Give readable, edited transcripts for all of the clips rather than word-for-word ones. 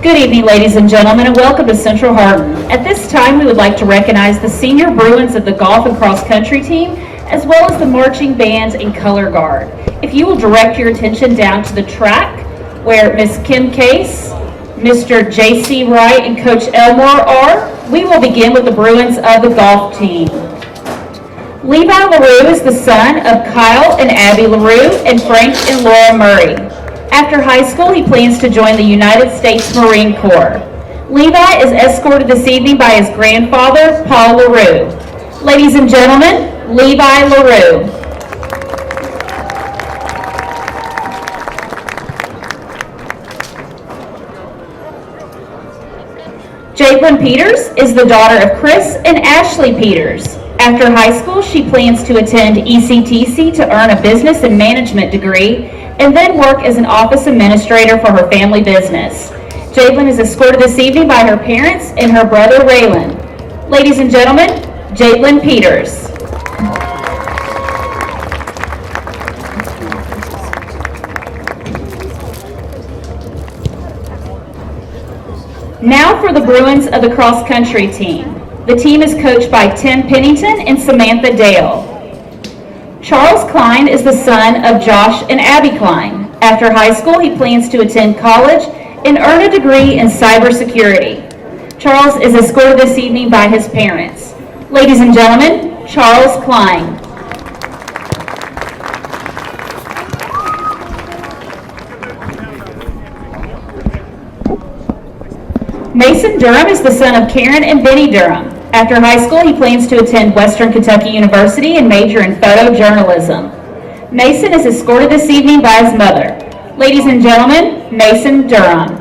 Good evening, ladies and gentlemen, and welcome to Central Hardin. At this time, we would like to recognize the senior Bruins of the golf and cross country team, as well as the marching band and color guard. If you will direct your attention down to the track where Miss Kim Case, Mr. J.C. Wright, and Coach Elmore are, we will begin with the Bruins of the golf team. Levi LaRue is the son of Kyle and Abby LaRue and Frank and Laura Murray. After high school, he plans to join the United States Marine Corps. Levi is escorted this evening by his grandfather, Paul LaRue. Ladies and gentlemen, Levi LaRue. Jacqueline Peters is the daughter of Chris and Ashley Peters. After high school, she plans to attend HCEC-TV to earn a business and management degree and then work as an office administrator for her family business. Jacqueline is escorted this evening by her parents and her brother Raylan. Ladies and gentlemen, Jacqueline Peters. Now for the Bruins of the cross country team. The team is coached by Tim Pennington and Samantha Dale. Charles Klein is the son of Josh and Abby Klein. After high school, he plans to attend college and earn a degree in cybersecurity. Charles is escorted this evening by his parents. Ladies and gentlemen, Charles Klein. Mason Durham is the son of Karen and Benny Durham. After high school, he plans to attend Western Kentucky University and major in photojournalism. Mason is escorted this evening by his mother. Ladies and gentlemen, Mason Durham.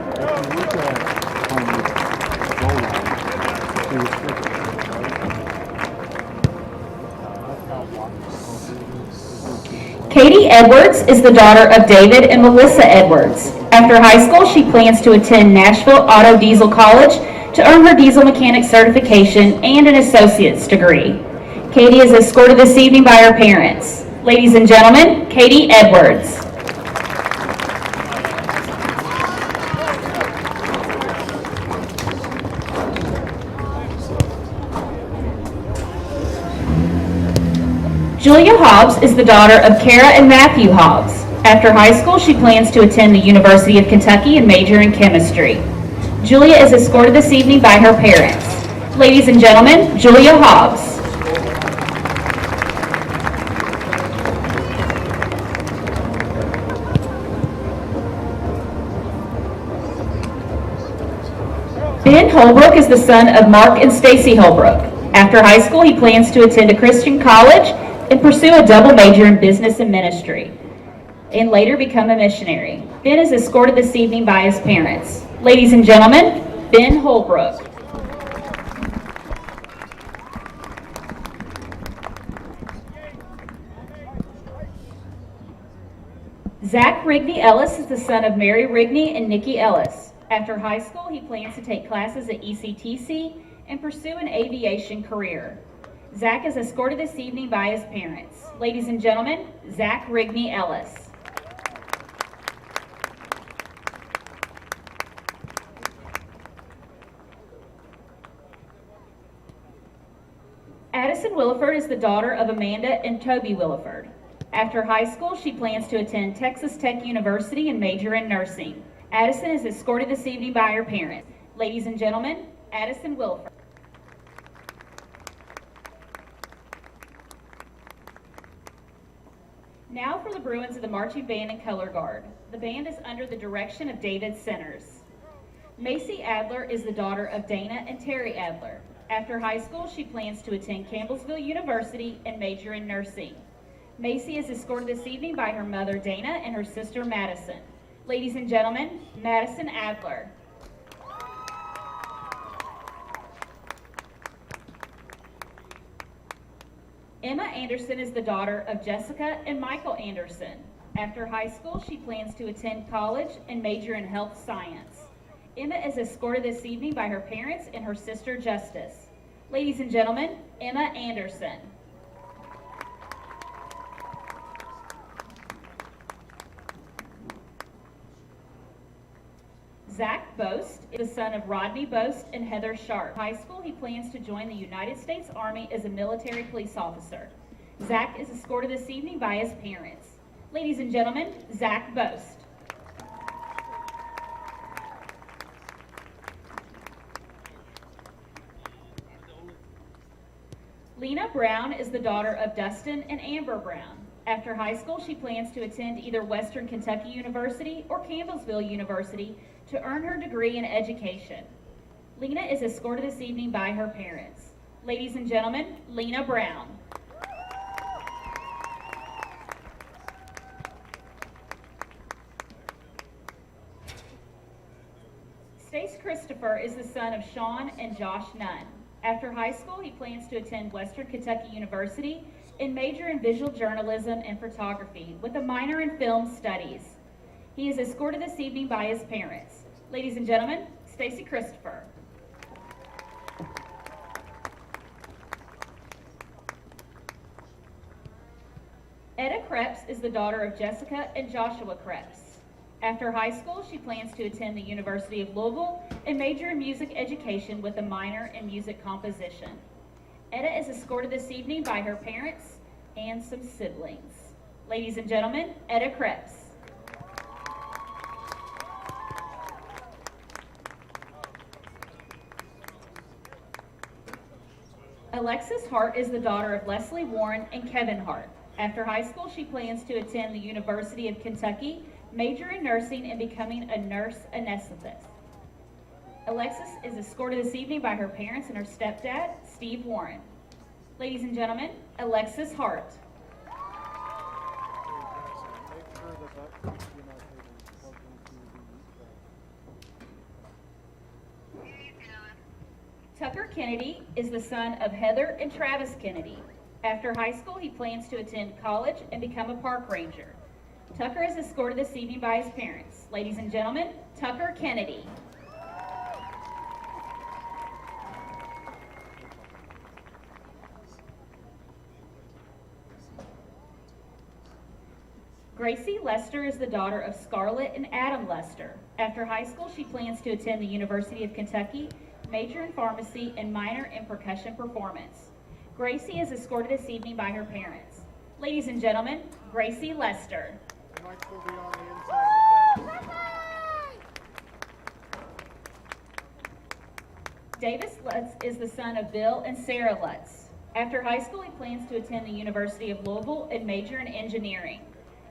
Katie Edwards is the daughter of David and Melissa Edwards. After high school, she plans to attend Nashville Auto Diesel College to earn her diesel mechanic certification and an associate's degree. Katie is escorted this evening by her parents. Ladies and gentlemen, Katie Edwards. Julia Hobbs is the daughter of Kara and Matthew Hobbs. After high school, she plans to attend the University of Kentucky and major in chemistry. Julia is escorted this evening by her parents. Ladies and gentlemen, Julia Hobbs. Ben Holbrook is the son of Mark and Stacy Holbrook. After high school, he plans to attend a Christian college and pursue a double major in business and ministry, and later become a missionary. Ben is escorted this evening by his parents. Ladies and gentlemen, Ben Holbrook. Zach Rigney Ellis is the son of Mary Rigney and Nikki Ellis. After high school, he plans to take classes at ECTC and pursue an aviation career. Zach is escorted this evening by his parents. Ladies and gentlemen, Zach Rigney Ellis. Addison Williford is the daughter of Amanda and Toby Williford. After high school, she plans to attend Texas Tech University and major in nursing. Addison is escorted this evening by her parents. Ladies and gentlemen, Addison Williford. Now for the Bruins of the marching band and color guard. The band is under the direction of David Centers. Macy Adler is the daughter of Dana and Terry Adler. After high school, she plans to attend Campbellsville University and major in nursing. Macy is escorted this evening by her mother, Dana, and her sister, Madison. Ladies and gentlemen, Madison Adler. Emma Anderson is the daughter of Jessica and Michael Anderson. After high school, she plans to attend college and major in health science. Emma is escorted this evening by her parents and her sister, Justice. Ladies and gentlemen, Emma Anderson. Zach Boast is the son of Rodney Boast and Heather Sharp. High school, he plans to join the United States Army as a military police officer. Zach is escorted this evening by his parents. Ladies and gentlemen, Zach Boast. Lena Brown is the daughter of Dustin and Amber Brown. After high school, she plans to attend either Western Kentucky University or Campbellsville University to earn her degree in education. Lena is escorted this evening by her parents. Ladies and gentlemen, Lena Brown. Stace Christopher is the son of Sean and Josh Nunn. After high school, he plans to attend Western Kentucky University and major in visual journalism and photography with a minor in film studies. He is escorted this evening by his parents. Ladies and gentlemen, Stacy Christopher. Etta Krebs is the daughter of Jessica and Joshua Krebs. After high school, she plans to attend the University of Louisville and major in music education with a minor in music composition. Etta is escorted this evening by her parents and some siblings. Ladies and gentlemen, Etta Krebs. Alexis Hart is the daughter of Leslie Warren and Kevin Hart. After high school, she plans to attend the University of Kentucky, major in nursing and becoming a nurse anesthetist. Alexis is escorted this evening by her parents and her stepdad, Steve Warren. Ladies and gentlemen, Alexis Hart. Tucker Kennedy is the son of Heather and Travis Kennedy. After high school, he plans to attend college and become a park ranger. Tucker is escorted this evening by his parents. Ladies and gentlemen, Tucker Kennedy. Gracie Lester is the daughter of Scarlett and Adam Lester. After high school, she plans to attend the University of Kentucky, major in pharmacy and minor in percussion performance. Gracie is escorted this evening by her parents. Ladies and gentlemen, Gracie Lester. The mics will be on the inside. Davis Lutz is the son of Bill and Sarah Lutz. After high school, he plans to attend the University of Louisville and major in engineering.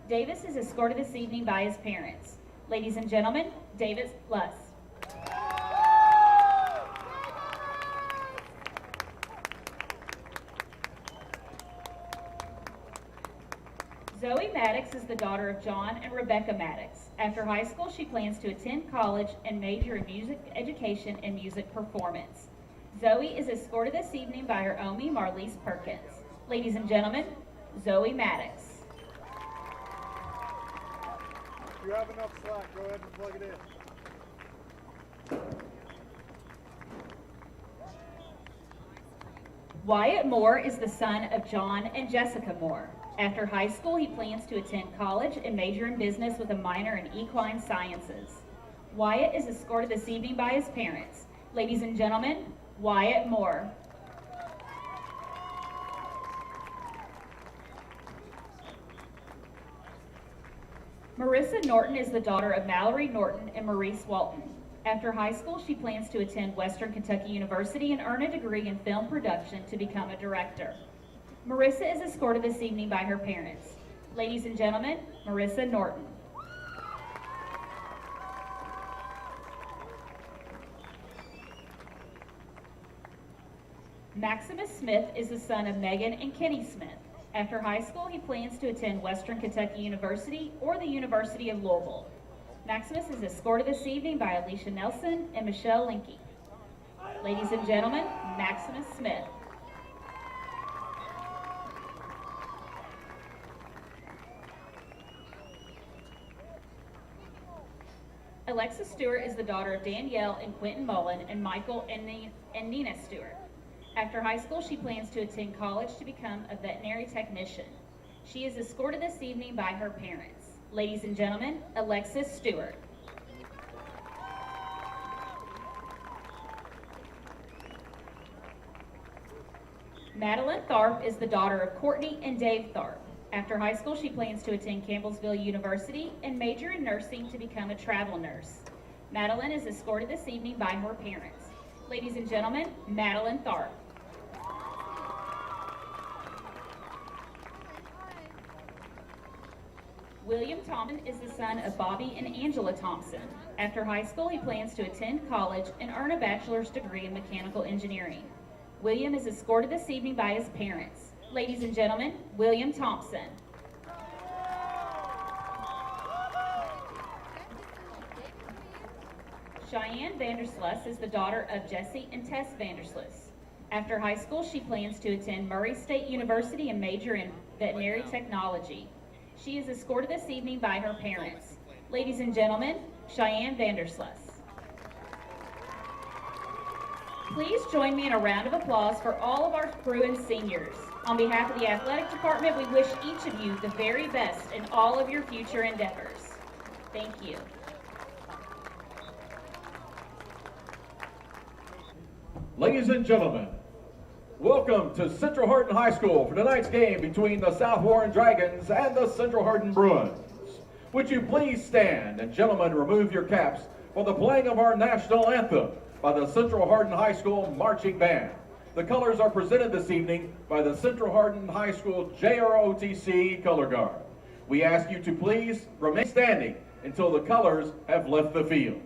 Davis is escorted this evening by his parents. Ladies and gentlemen, Davis Lutz. Zoe Maddox is the daughter of John and Rebecca Maddox. After high school, she plans to attend college and major in music education and music performance. Zoe is escorted this evening by her Omi Marlise Perkins. Ladies and gentlemen, Zoe Maddox. If you have enough slack, go ahead and plug it in. Wyatt Moore is the son of John and Jessica Moore. After high school, he plans to attend college and major in business with a minor in equine sciences. Wyatt is escorted this evening by his parents. Ladies and gentlemen, Wyatt Moore. Marissa Norton is the daughter of Mallory Norton and Maurice Walton. After high school, she plans to attend Western Kentucky University and earn a degree in film production to become a director. Marissa is escorted this evening by her parents. Ladies and gentlemen, Marissa Norton. Maximus Smith is the son of Megan and Kenny Smith. After high school, he plans to attend Western Kentucky University or the University of Louisville. Maximus is escorted this evening by Alicia Nelson and Michelle Linke. Ladies and gentlemen, Maximus Smith. Alexa Stewart is the daughter of Danielle and Quentin Mullen and Michael and Nina Stewart. After high school, she plans to attend college to become a veterinary technician. She is escorted this evening by her parents. Ladies and gentlemen, Alexis Stewart. Madeline Tharp is the daughter of Courtney and Dave Tharp. After high school, she plans to attend Campbellsville University and major in nursing to become a travel nurse. Madeline is escorted this evening by her parents. Ladies and gentlemen, Madeline Tharp. William Thompson is the son of Bobby and Angela Thompson. After high school, he plans to attend college and earn a bachelor's degree in mechanical engineering. William is escorted this evening by his parents. Ladies and gentlemen, William Thompson. Cheyenne Vandersluis is the daughter of Jesse and Tess Vandersluis. After high school, she plans to attend Murray State University and major in veterinary technology. She is escorted this evening by her parents. Ladies and gentlemen, Cheyenne Vandersluis. Please join me in a round of applause for all of our Bruin seniors. On behalf of the athletic department, we wish each of you the very best in all of your future endeavors. Thank you. Ladies and gentlemen, welcome to Central Hardin High School for tonight's game between the South Warren Dragons and the Central Hardin Bruins. Would you please stand, and gentlemen, remove your caps for the playing of our national anthem by the Central Hardin High School Marching Band. The colors are presented this evening by the Central Hardin High School JROTC Color Guard. We ask you to please remain standing until the colors have left the field.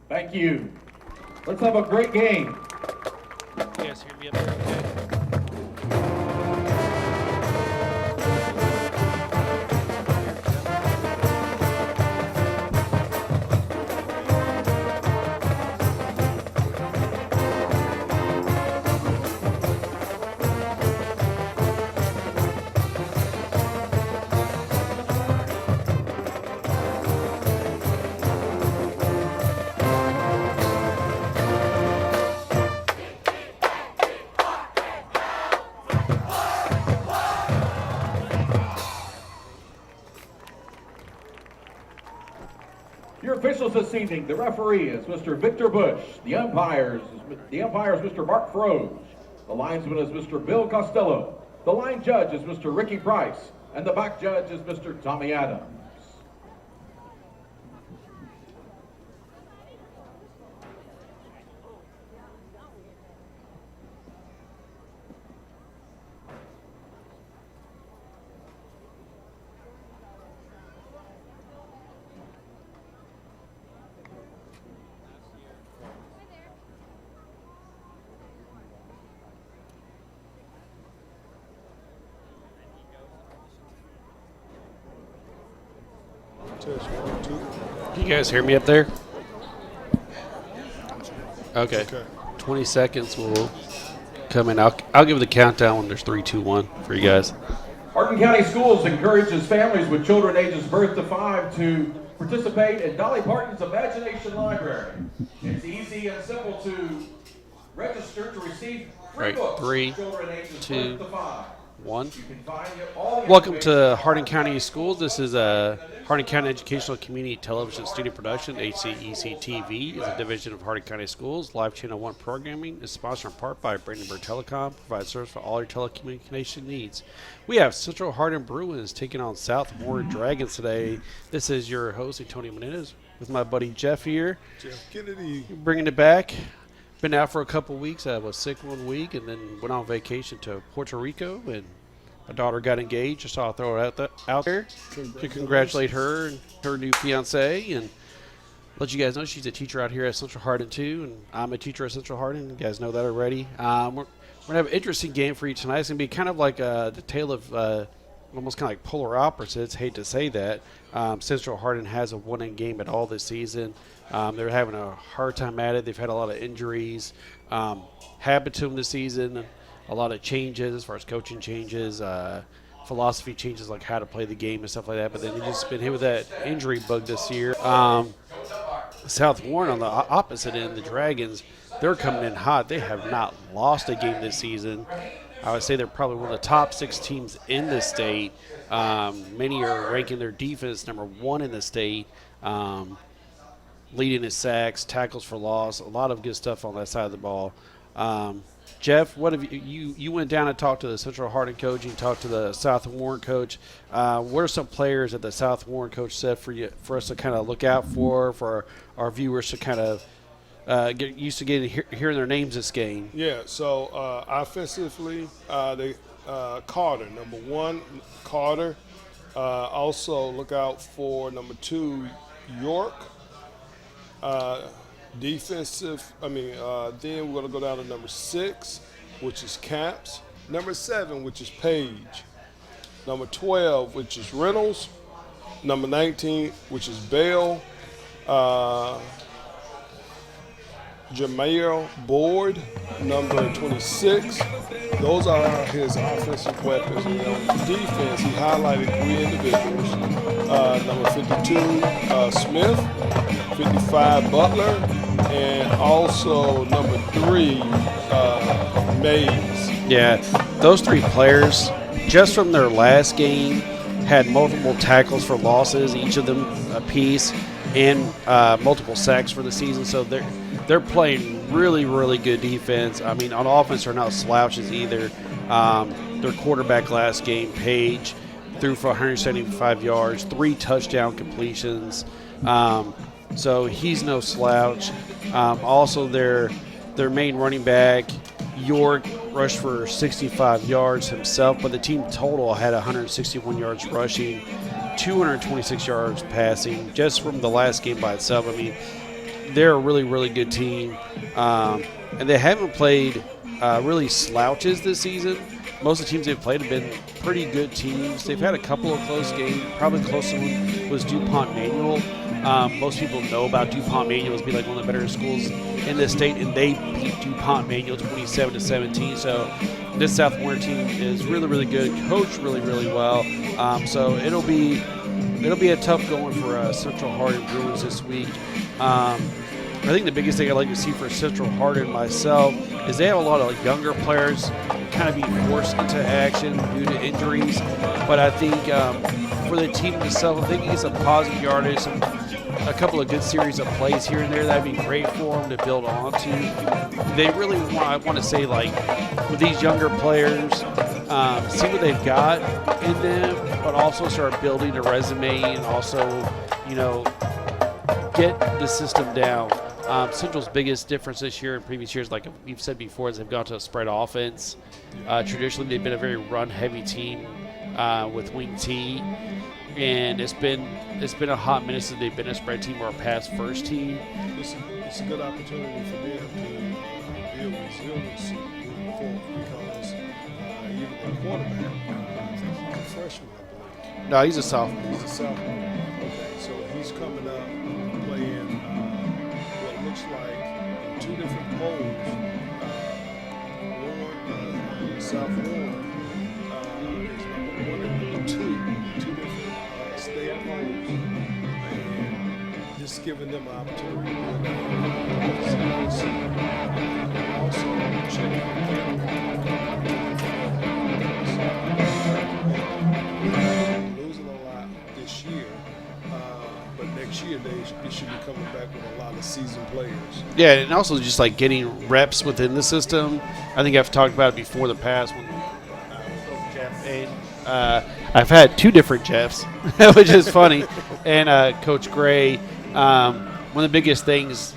Thank you. Let's have a great game. Yes, you're gonna be up there, okay? officials this evening, the referee is Mr. Victor Bush. The umpire is Mr. Mark Froge. The linesman is Mr. Bill Costello. The line judge is Mr. Ricky Price. And the back judge is Mr. Tommy Adams. Can you guys hear me up there? Okay. 20 seconds will come in. I'll give the countdown when there's 3, 2, 1 for you guys. Hardin County Schools encourages families with children ages birth to 5 to participate in Dolly Parton's Imagination Library. It's easy and simple to register to receive free books 3, for children ages 2, birth to 5. 1. You can find all the Welcome information- to Hardin County Schools. This is a Hardin County Educational Community Television Studio Production. HCEC-TV is a division of Hardin County Schools. Live Channel 1 programming is sponsored in part by Brandenburg Telecom. Provides service for all your telecommunication needs. We have Central Hardin Bruins taking on South Warren Dragons today. This is your host, Tony Menendez, with my buddy Jeff here. Jeff Kennedy. Bringing it back. Been out for a couple weeks. I was sick 1 week and then went on vacation to Puerto Rico, and my daughter got engaged, so I'll throw it out there to congratulate her and her new fiance, and let you guys know she's a teacher out here at Central Hardin too, and I'm a teacher at Central Hardin. You guys know that already. We're going to have an interesting game for you tonight. It's going to be kind of like the tale of almost kind of like polar opposites. Hate to say that. Central Hardin has a one-in game at all this season. They're having a hard time at it. They've had a lot of injuries happen to them this season. A lot of changes as far as coaching changes, philosophy changes, like how to play the game and stuff like that. But then they've just been hit with that injury bug this year. South Warren on the opposite end, the Dragons, they're coming in hot. They have not lost a game this season. I would say they're probably one of the top 6 teams in the state. Many are ranking their defense number 1 in the state, leading in sacks, tackles for loss, a lot of good stuff on that side of the ball. Jeff, what have you went down and talked to the Central Hardin coach, you talked to the South Warren coach. What are some players that the South Warren coach said for us to kind of look out for our viewers to kind of get used to hearing their names this game? Yeah, so offensively, they Carter, number 1, Carter. Also look out for number 2, York. Defensive, then we're going to go down to number 6, which is Camps. Number 7, which is Page. Number 12, which is Reynolds. Number 19, which is Bell. Jameer Board, number 26. Those are his offensive weapons. And on defense, he highlighted 3 individuals. Number 52, Smith, 55, Butler, and also number 3, Mays. Yeah, those 3 players, just from their last game, had multiple tackles for losses, each of them a piece, and multiple sacks for the season. So they're playing really, really good defense. I mean, on offense, they're not slouches either. Their quarterback last game, Page, threw for 175 yards, 3 touchdown completions. So he's no slouch. Also, their main running back, York, rushed for 65 yards himself, but the team total had 161 yards rushing, 226 yards passing, just from the last game by itself. I mean, they're a really, really good team. And they haven't played really slouches this season. Most of the teams they've played have been pretty good teams. They've had a couple of close games. Probably the closest one was DuPont Manual. Most people know about DuPont Manual as being like one of the better schools in the state, and they beat DuPont Manual 27-17. So this South Warren team is really, really good, coached really, really well. So it'll be a tough going for Central Hardin Bruins this week. I think the biggest thing I'd like to see for Central Hardin myself is they have a lot of younger players kind of being forced into action due to injuries. But I think for the team itself, if they can get some positive yardage, some a couple of good series of plays here and there, that'd be great for them to build onto. They really want, I want to say, like, with these younger players, see what they've got in them, but also start building a resume and also, you know, get the system down. Central's biggest difference this year and previous years, like we've said before, is they've gone to a spread offense. Traditionally, they've been a very run-heavy team with wing T, and it's been a hot minute since they've been a spread team or a pass-first team. It's a good opportunity for them to build resiliency moving forward because even the quarterback, he's a freshman, I believe. No, he's a sophomore. He's a sophomore. Okay, so he's coming up playing what looks like two different poles. South Warren is number 1 and number 2 different state poles, and just giving them an opportunity to also check losing a lot this year, but next year they should be coming back with a lot of seasoned players. Yeah, and also just like getting reps within the system. I think I've talked about it before in the past when Jeff and I've had 2 different Jeffs, which is funny, and Coach Gray. One of the biggest things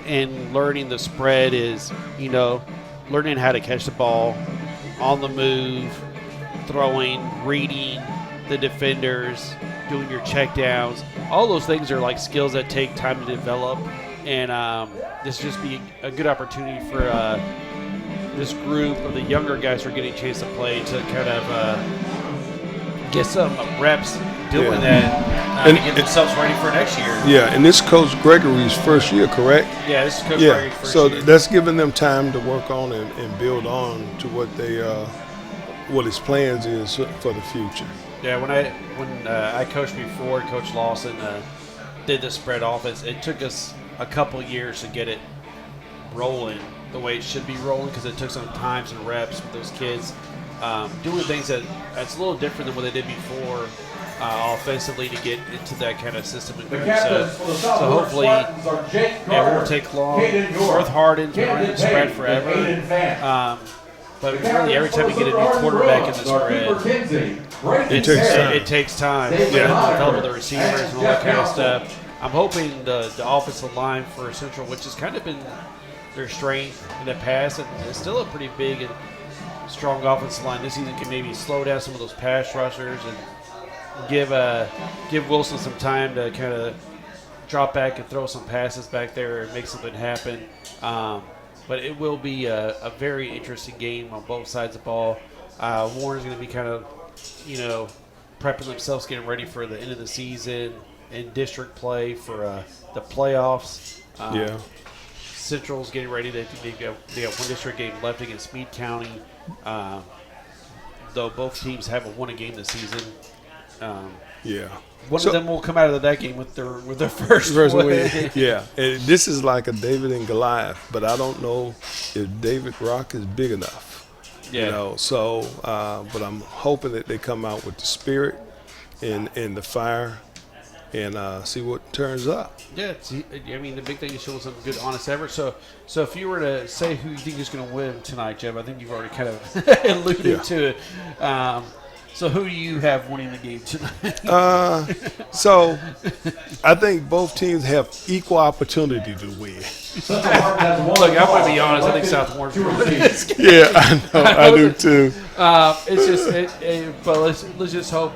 in learning the spread is, you know, learning how to catch the ball on the move, throwing, reading the defenders, doing your checkdowns. All those things are like skills that take time to develop, and this just be a good opportunity for this group of the younger guys who are getting a chance to play to kind of get some reps doing that and get themselves ready for next year. Yeah, and this is Coach Gregory's first year, correct? Yeah, this is Coach Gregory's first so year. that's giving them time to work on and build on to what they what his plans is for the future. Yeah, when I coached before, Coach Lawson did the spread offense. It took us a couple years to get it rolling the way it should be rolling because it took some times and reps with those kids doing things that's a little different than what they did before offensively to get into that kind of system and group. So hopefully it won't take long. North Hardin's been running the spread forever. But really, every time you get a new quarterback in the spread, it takes time. Develop the receivers and all that kind of stuff. I'm hoping the offensive line for Central, which has kind of been their strength in the past, and it's still a pretty big and strong offensive line this season, can maybe slow down some of those pass rushers and give Wilson some time to kind of drop back and throw some passes back there and make something happen. But it will be a very interesting game on both sides of the ball. Warren's going to be kind of, you know, prepping themselves, getting ready for the end of the season and district play for the playoffs. Central's getting ready. They got one district game left against Meade County. Though both teams haven't won a game this season. One of them will come out of that game with their first win. Yeah, and this is like a David and Goliath, but I don't know if David Rock is big enough. Yeah. You know, so but I'm hoping that they come out with the spirit and the fire and see what turns up. Yeah, I mean, the big thing is showing some good, honest effort. So if you were to say who you think is going to win tonight, Jeff, I think you've already kind of alluded to it. So who do you have winning the game tonight? So I think both teams have equal opportunity to win. Look, I'm going to be honest. I think South Warren's going to win this game. Yeah, I know. I do too. It's just, but let's just hope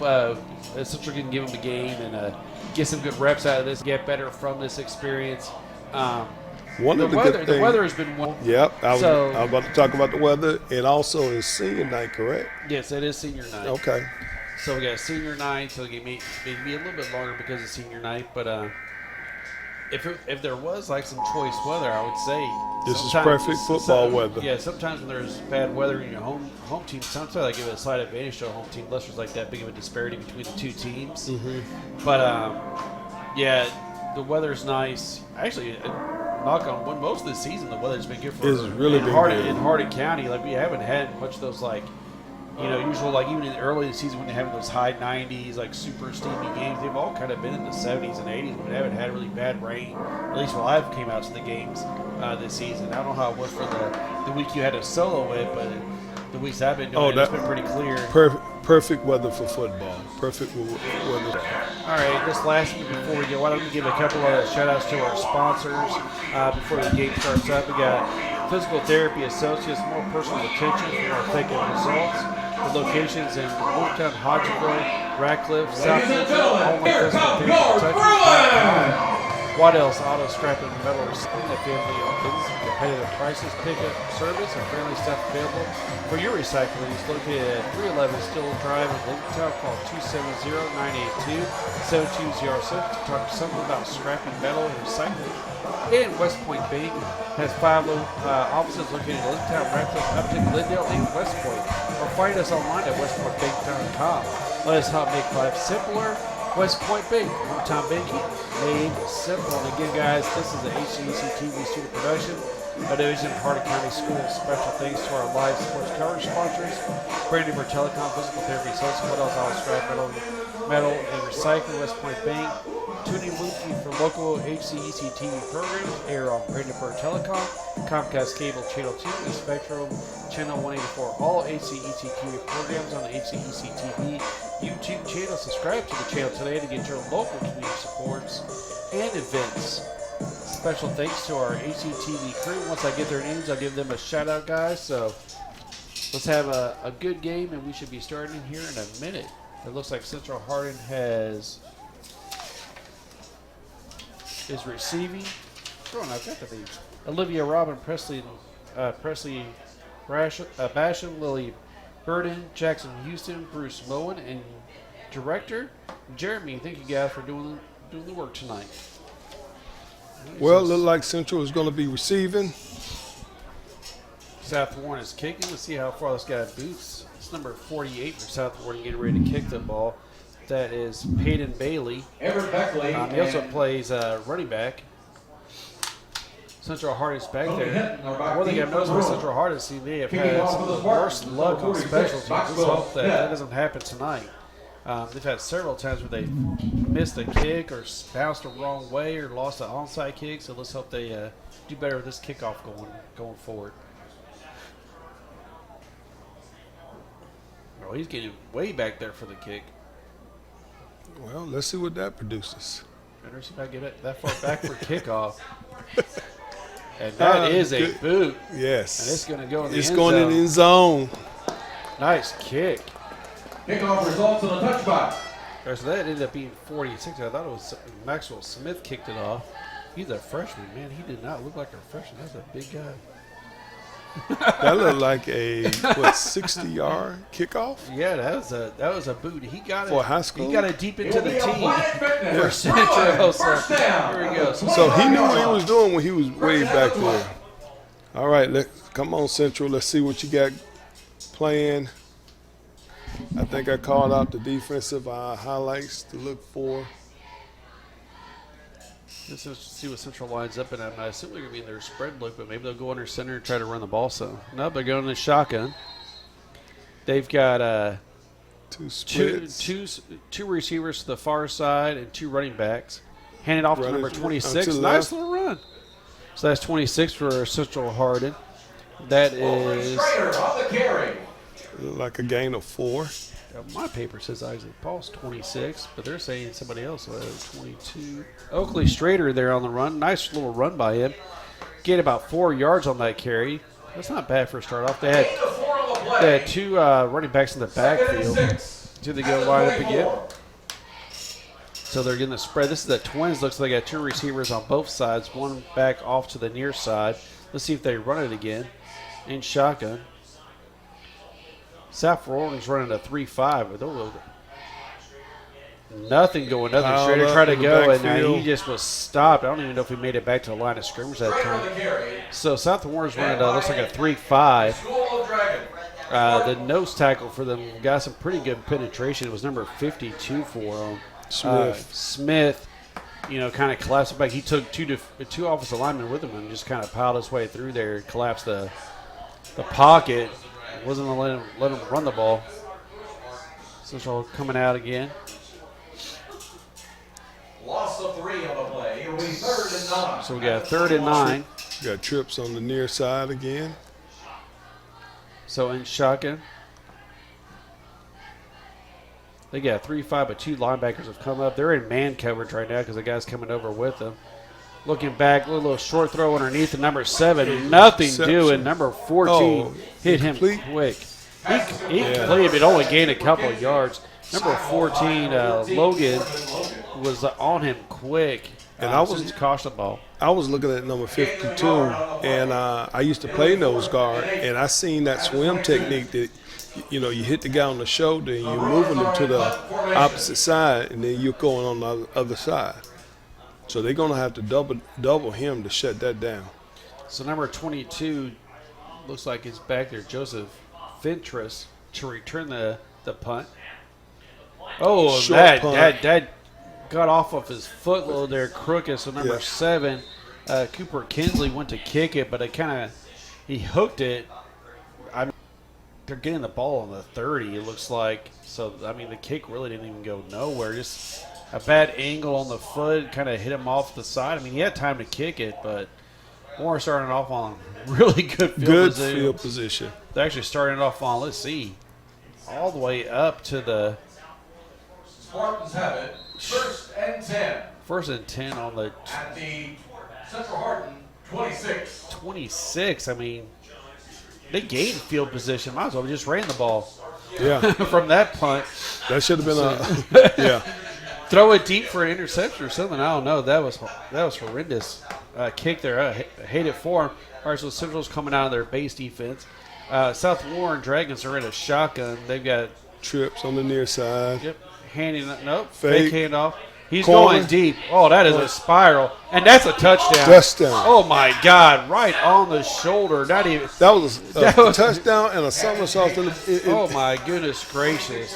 Central can give them a game and get some good reps out of this, get better from this experience. The weather has been one. Yep, I was about to talk about the weather, and also it's senior night, correct? Yes, it is senior night. Okay. So we got senior night, so it may be a little bit longer because of senior night. But if there was like some choice weather, I would say this is perfect football weather. Yeah, sometimes when there's bad weather in your home team, sometimes I give it a slight advantage to a home team, unless there's like that big of a disparity between the two teams. Mm-hmm. But yeah, the weather's nice. Actually, knock on wood, most of the season the weather's been good for It's really been good in Hardin County. Like we haven't had much of those like usual, like even early in the season when they have those high 90s, like super steamy games, they've all kind of been in the 70s and 80s, but they haven't had really bad rain, at least while I've came out to the games this season. I don't know how it was for the week you had to solo it, but the weeks I've been doing it's been pretty clear. Perfect weather for football. Perfect weather. All right, this last week before we go, why don't we give a couple of shout-outs to our sponsors before the game starts up. We got Physical Therapy Associates, more personal attention for more effective results. The locations in Moretown, Hodgeville, Radcliffe, South Central, Hallmark Physical Therapy, Kentucky. Waddell's Auto Scrap and Metal Recycling, a family-owned business with competitive prices, pickup service, and friendly stuff available for your recycling. It's located at 311 Still Drive in Lincolntown. Call 270-982-7206 to talk to someone about scrapping metal and recycling. And West Point Bank has 5 offices located in Lincolntown, Radcliffe, Upton, Glendale, and West Point. Or find us online at westpointbank.com. Let us help make life simpler. West Point Bank, hometown banking, made simple. And again, guys, this is the HCEC-TV student production, a division of Hardin County Schools. Special thanks to our live sports coverage sponsors, Brandenburg Telecom, Physical Therapy Associates, Waddell's Auto Scrap, Metal and Recycling, West Point Bank. Tuning Mookie for local HCEC-TV programs air on Brandenburg Telecom, Comcast Cable Channel 2, and Spectrum Channel 184. All HCEC-TV programs on the HCEC-TV YouTube channel. Subscribe to the channel today to get your local community supports and events. Special thanks to our HCTV crew. Once I get their names, I'll give them a shout out, guys. So let's have a good game, and we should be starting here in a minute. It looks like Central Hardin is receiving. I've got the names. Olivia Robin, Presley Basham, Lily Burden, Jackson Houston, Bruce Moen, and director Jeremy. Thank you guys for doing the work tonight. Well, it looked like Central is going to be receiving. South Warren is kicking. Let's see how far this guy boots. It's number 48 for South Warren getting ready to kick the ball. That is Peyton Bailey. Everett Beckley. He also plays running back. Central Hardin's back there. One thing I've noticed with Central Hardin, they have had some of the worst luck on special teams. Let's hope that doesn't happen tonight. They've had several times where they missed a kick or bounced the wrong way or lost an onside kick. So let's hope they do better with this kickoff going forward. Oh, he's getting way back there for the kick. Well, let's see what that produces. Better see if I get it that far back for kickoff. And that is a boot. Yes. And it's going to go in the end It's zone. going in the end zone. Nice kick. Kickoff results in a touchback. So that ended up being 46. I thought it was Maxwell Smith kicked it off. He's a freshman, man. He did not look like a freshman. That's a big guy. That looked like a 60-yard kickoff. Yeah, that was a boot. He got it for high school. He got it deep into the team for Central. So here we go. So he knew what he was doing when he was way back there. All right, come on, Central. Let's see what you got playing. I think I called out the defensive highlights to look for. Let's see what Central lines up, and I assume they're going to be in their spread look, but maybe they'll go under center and try to run the ball. So no, they're going in the shotgun. They've got two receivers to the far side and 2 running backs. Handed off to number 26. Nice little run. So that's 26 for Central Hardin. That is like a gain of 4. My paper says Isaac Paul's 26, but they're saying somebody else was 22. Oakley Strader there on the run. Nice little run by him. Get about 4 yards on that carry. That's not bad for a start off. They had 2 running backs in the backfield. Do they go line up again? So they're getting the spread. This is the Twins. Looks like they got 2 receivers on both sides. One back off to the near side. Let's see if they run it again. In shotgun. South Orange running a 3-5. Nothing going. Nothing straight. They tried to go, and he just was stopped. I don't even know if he made it back to the line of scrimmage that time. So South Orange running looks like a 3-5. The nose tackle for them got some pretty good penetration. It was number 52 for them. Smith, kind of collapsed back. He took two offensive linemen with him and just kind of piled his way through there and collapsed the pocket. Wasn't going to let him run the ball. Central coming out again. Loss of 3 on the play. It'll be 3rd and 9. So we got 3rd and 9. Got trips on the near side again. So in shotgun. They got 3-5, but 2 linebackers have come up. They're in man coverage right now because the guy's coming over with them. Looking back, a little short throw underneath the number 7. Nothing doing. Number 14 hit him quick. He completed, but only gained a couple of yards. Number 14, Logan, was on him quick. And I was caught the ball. I was looking at number 52, and I used to play nose guard, and I seen that swim technique that, you hit the guy on the shoulder and you're moving him to the opposite side, and then you're going on the other side. So they're going to have to double him to shut that down. So number 22 looks like he's back there, Joseph Fentress, to return the punt. Oh, that got off of his foot a little there, crooked. So number 7, Cooper Kinsley went to kick it, but he hooked it. They're getting the ball on the 30, it looks like. So, the kick really didn't even go nowhere. Just a bad angle on the foot, kind of hit him off the side. He had time to kick it, but Moore starting off on really good field position. They're actually starting off on, let's see, all the way up to the Spartans have it. 1st and 10. 1st and 10 on the At the Central Hardin 26. 26. They gained field position. Might as well just ran the ball. Yeah. From that punt. That should have been Throw it deep for an interception or something. I don't know. That was horrendous kick there. I hate it for them. All right, so Central's coming out of their base defense. South Warren Dragons are in a shotgun. They've got trips on the near side. Yep. Fake Fake handoff. He's corner. going deep. Oh, that is a spiral. And that's a touchdown. Touchdown. Oh, my God. Right on the shoulder. Not even. That was a touchdown and a somersault. Oh, my goodness gracious.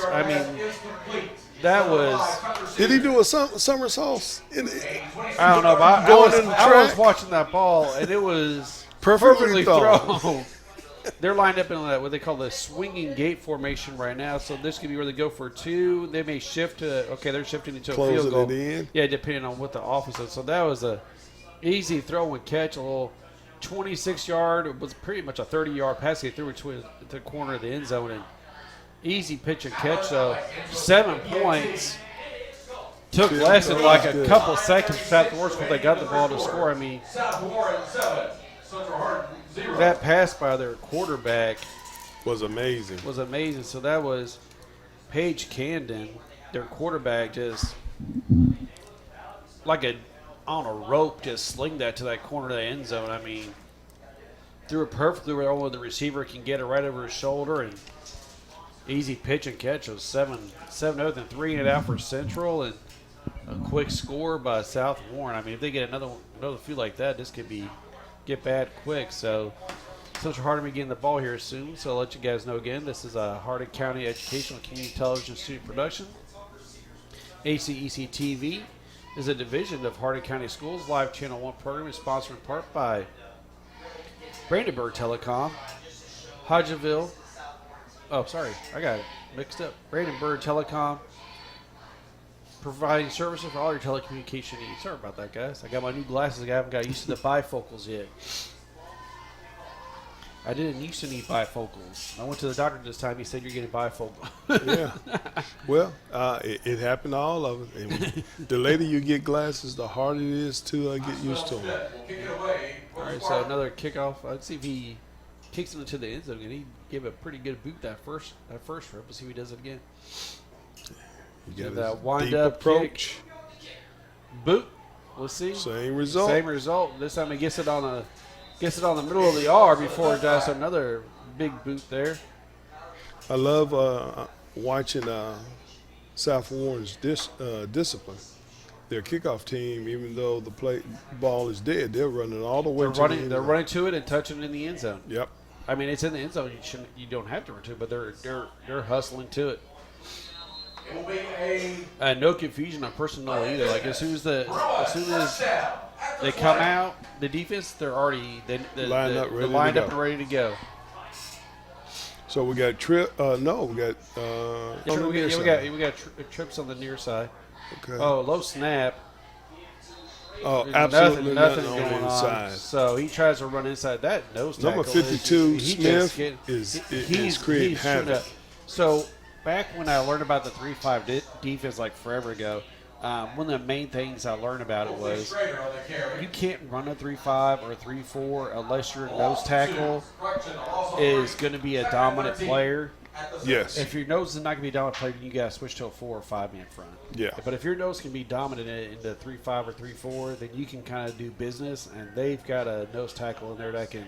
That was. Did he do a somersault? I don't know. But I was watching that ball, and it was perfectly thrown. They're lined up in what they call the swinging gate formation right now. So this could be where they go for 2. They may shift to, they're shifting into a field goal. It in. Yeah, depending on what the offense is. So that was a easy throw and catch, a little 26-yard. It was pretty much a 30-yard pass. They threw it to the corner of the end zone. And easy pitch and catch. So 7 points. Took less than like a couple seconds afterwards when they got the ball to score. South Warren 7, Central Hardin 0. That pass by their quarterback was amazing. So that was Paige Camden, their quarterback, just like on a rope, just sling that to that corner of the end zone. Threw it perfectly where only the receiver can get it right over his shoulder, and easy pitch and catch. It was 7-0, then 3 and out for Central, and a quick score by South Warren. If they get another few like that, this could get bad quick. So Central Hardin will be getting the ball here soon. So I'll let you guys know again, this is a Hardin County Educational Community Television Student Production. HCEC-TV is a division of Hardin County Schools. Live Channel 1 program is sponsored in part by Brandenburg Telecom, Hodgeville. Oh, sorry, I got it mixed up. Brandenburg Telecom, providing services for all your telecommunication needs. Sorry about that, guys. I got my new glasses. I haven't got used to the bifocals yet. I didn't used to need bifocals. I went to the doctor this time. He said you're getting bifocal. Yeah. Well, it happened to all of us. And the later you get glasses, the harder it is to get used to them. All right, so another kickoff. Let's see if he kicks it into the end zone. And he gave a pretty good boot that first rip. Let's see if he does it again. You got that deep wind-up approach. Boot. Let's see. Same result. Same result. This time he gets it on the middle of the R before he does another big boot there. I love watching South Warren's discipline. Their kickoff team, even though the ball is dead, they're running all the way to the end zone. They're running to it and touching it in the end zone. Yep. It's in the end zone. You don't have to run to it, but they're hustling to it. It will be no confusion on personnel either. Like as soon as they come out, the defense they're already lined up and ready to go. So we got trip. No, we got. Yeah, On the near we side. got trips on the near side. Okay. Oh, low snap. Oh, There's absolutely nothing nothing going on the on. inside. So he tries to run inside that nose tackle. Number 52, He Smith, just is creating shooting havoc. up. So back when I learned about the 3-5 defense like forever ago, one of the main things I learned about it was you can't run a 3-5 or a 3-4 unless your nose tackle is going to be a dominant player. Yes. If your nose is not going to be a dominant player, then you got to switch to a 4 or 5 man front. Yeah. But if your nose can be dominant in the 3-5 or 3-4, then you can kind of do business, and they've got a nose tackle in there that can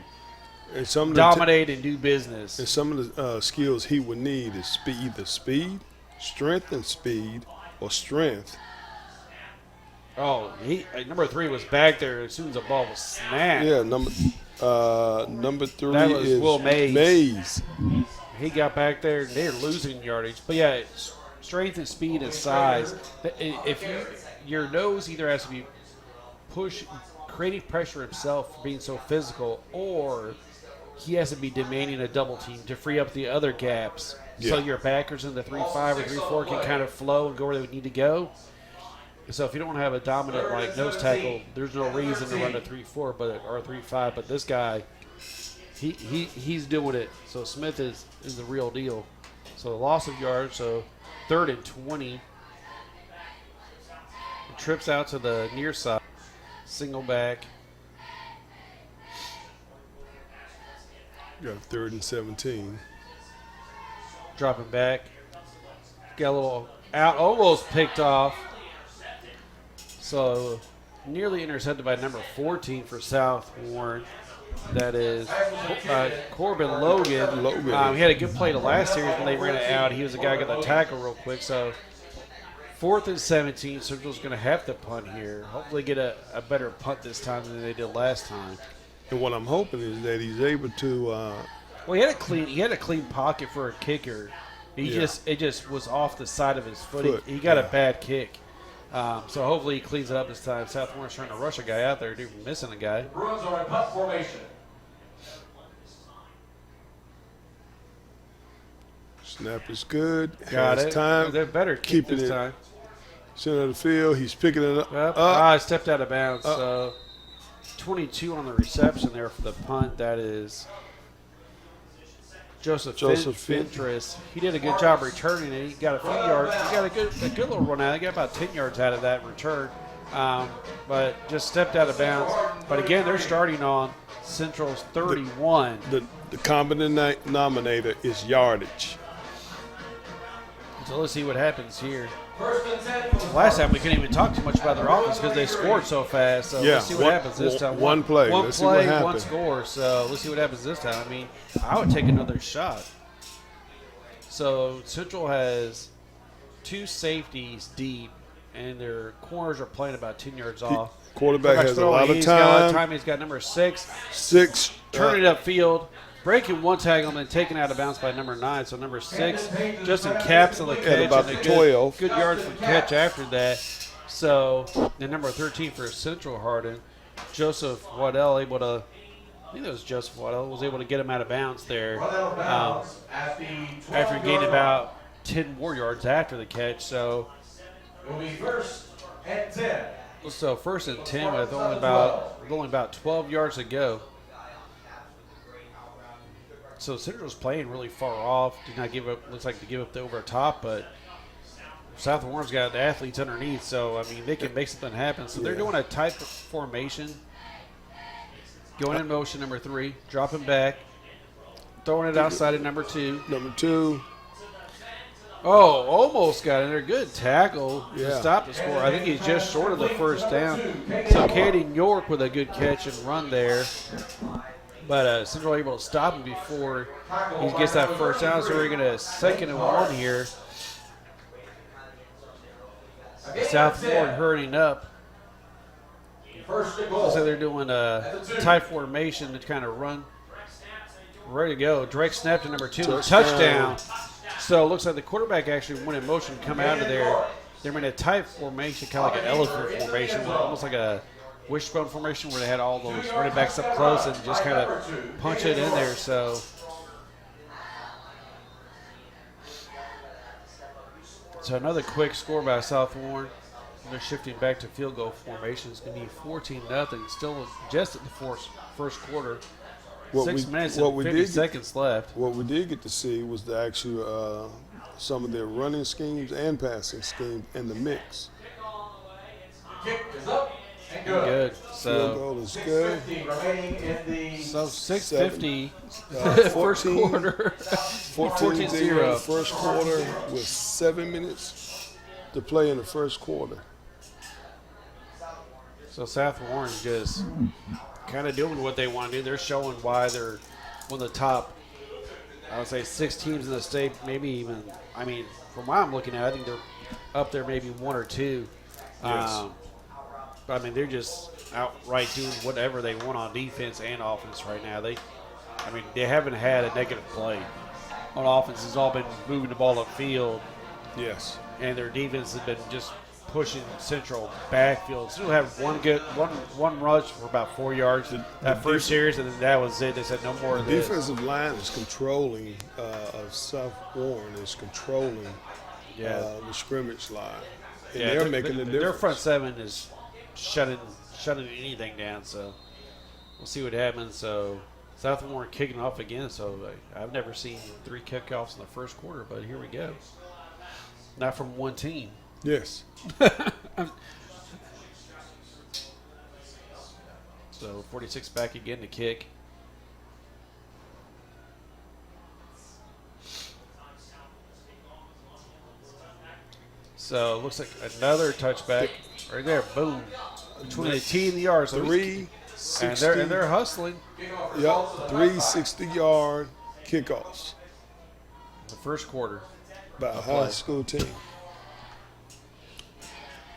And some of dominate and do business. and some of the skills he would need is either speed, strength, and speed, or strength. Oh, number 3 was back there as soon as the ball was snapped. Yeah. Number 3 That was is Will Mays. Mays. He got back there, and they're losing yardage. But yeah, strength and speed and size. If your nose either has to be creating pressure himself for being so physical, or he has to be demanding a double team to free up the other gaps, so Yeah. your backers in the 3-5 or 3-4 can kind of flow and go where they need to go. So if you don't have a dominant like nose tackle, there's no reason to run a 3-4 or a 3-5. But this guy, he's doing it. So Smith is the real deal. So loss of yards. So 3rd and 20. Trips out to the near side. Single back. Got 3rd and 17. Dropping back. Got a little out. Almost picked off. So nearly intercepted by number 14 for South Warren. That is Corbin Logan. He had a good play the last series when they ran it out. He was the guy who got the tackle real quick. So 4th and 17. Central's going to have to punt here. Hopefully get a better punt this time than they did last time. And what I'm hoping is that he's able to. Well, he had a clean pocket for a kicker. It just was off the side of his foot. He got a bad kick. So hopefully he cleans it up this time. South Warren's trying to rush a guy out there, missing a guy. Bruins are in punt formation. Snap is good. Got Has it. time. They're better keep Keeping this it time. center of the field. He's picking it up. I stepped out of bounds. So 22 on the reception there for the punt. That is Joseph Fentress. He did a good job returning it. He got a few yards. He got a good little run out. He got about 10 yards out of that return, but just stepped out of bounds. But again, they're starting on Central's 31. The common denominator is yardage. So let's see what happens here. Last time we couldn't even talk too much about their offense because they scored so fast. So let's see what happens this time. One play. One Let's see what play, happens. one score. So let's see what happens this time. I mean, I would take another shot. So Central has 2 safeties deep, and their corners are playing about 10 yards off. Quarterback has a lot of He's got a lot of time. time. He's got number 6. 6. Turning it upfield. Breaking one tackle and then taken out of bounds by number 9. So number 6, Justin Capps on the catch. about and a the 12. Good yards for catch after that. So the number 13 for Central Hardin, Joseph Waddell able to, I think it was Joseph Waddell, was able to get him out of bounds there after gaining about 10 more yards after the catch. So Will be 1st and 10. So 1st and 10 with only about 12 yards to go. So Central's playing really far off. Did not give up. Looks like to give up the over top, but South Warren's got athletes underneath. So I mean, they can make something happen. So they're doing a type of formation. Going in motion, number 3, dropping back, throwing it outside of number 2. Number 2. Oh, almost got in there. Good tackle to Yeah. stop the score. I think he's just short of the first down. So Caden York with a good catch and run there. But Central able to stop him before he gets that first down. So we're going to 2nd and 1 here. South Warren hurrying up. First and Looks like goal. they're doing a tight formation to kind of run. Ready to go. Direct snap to number 2. Touchdown. So it looks like the quarterback actually went in motion to come out of there. They're in a tight formation, kind of like an elephant formation, almost like a wishbone formation where they had all those running backs up close and just kind of punch it in there. So So another quick score by South Warren. They're shifting back to field goal formation. It's going to be 14-0. Still just at the first quarter. 6 minutes and 50 seconds left. What we did get to see was the actual some of their running schemes and passing schemes in the mix. Kick is up and good. Field So goal is good. 15 remaining in the 6:50 first 14 quarter. 14-0 first quarter with 7 minutes to play in the first quarter. So South Warren just kind of doing what they want to do. They're showing why they're one of the top, I would say, 6 teams in the state. Maybe even, I mean, from what I'm looking at, I think they're up there maybe 1 or 2. Yes. But I mean, they're just outright doing whatever they want on defense and offense right now. They haven't had a negative play on offense. It's all been moving the ball upfield, Yes. and their defense has been just pushing Central backfield. Still have one rush for about 4 yards that first series, and then that was it. They said no more of this. Defensive line is controlling of South Warren is controlling the scrimmage line. And they're making the difference. Their front seven is shutting anything down. So we'll see what happens. So South Warren kicking off again. So I've never seen 3 kickoffs in the first quarter, but here we go. Not from one team. Yes. So 46 back again to kick. So it looks like another touchback right there. Boom. Between the tee and the yard. So 360. and they're hustling. Yep. 360-yard kickoffs The first quarter. by a high school team.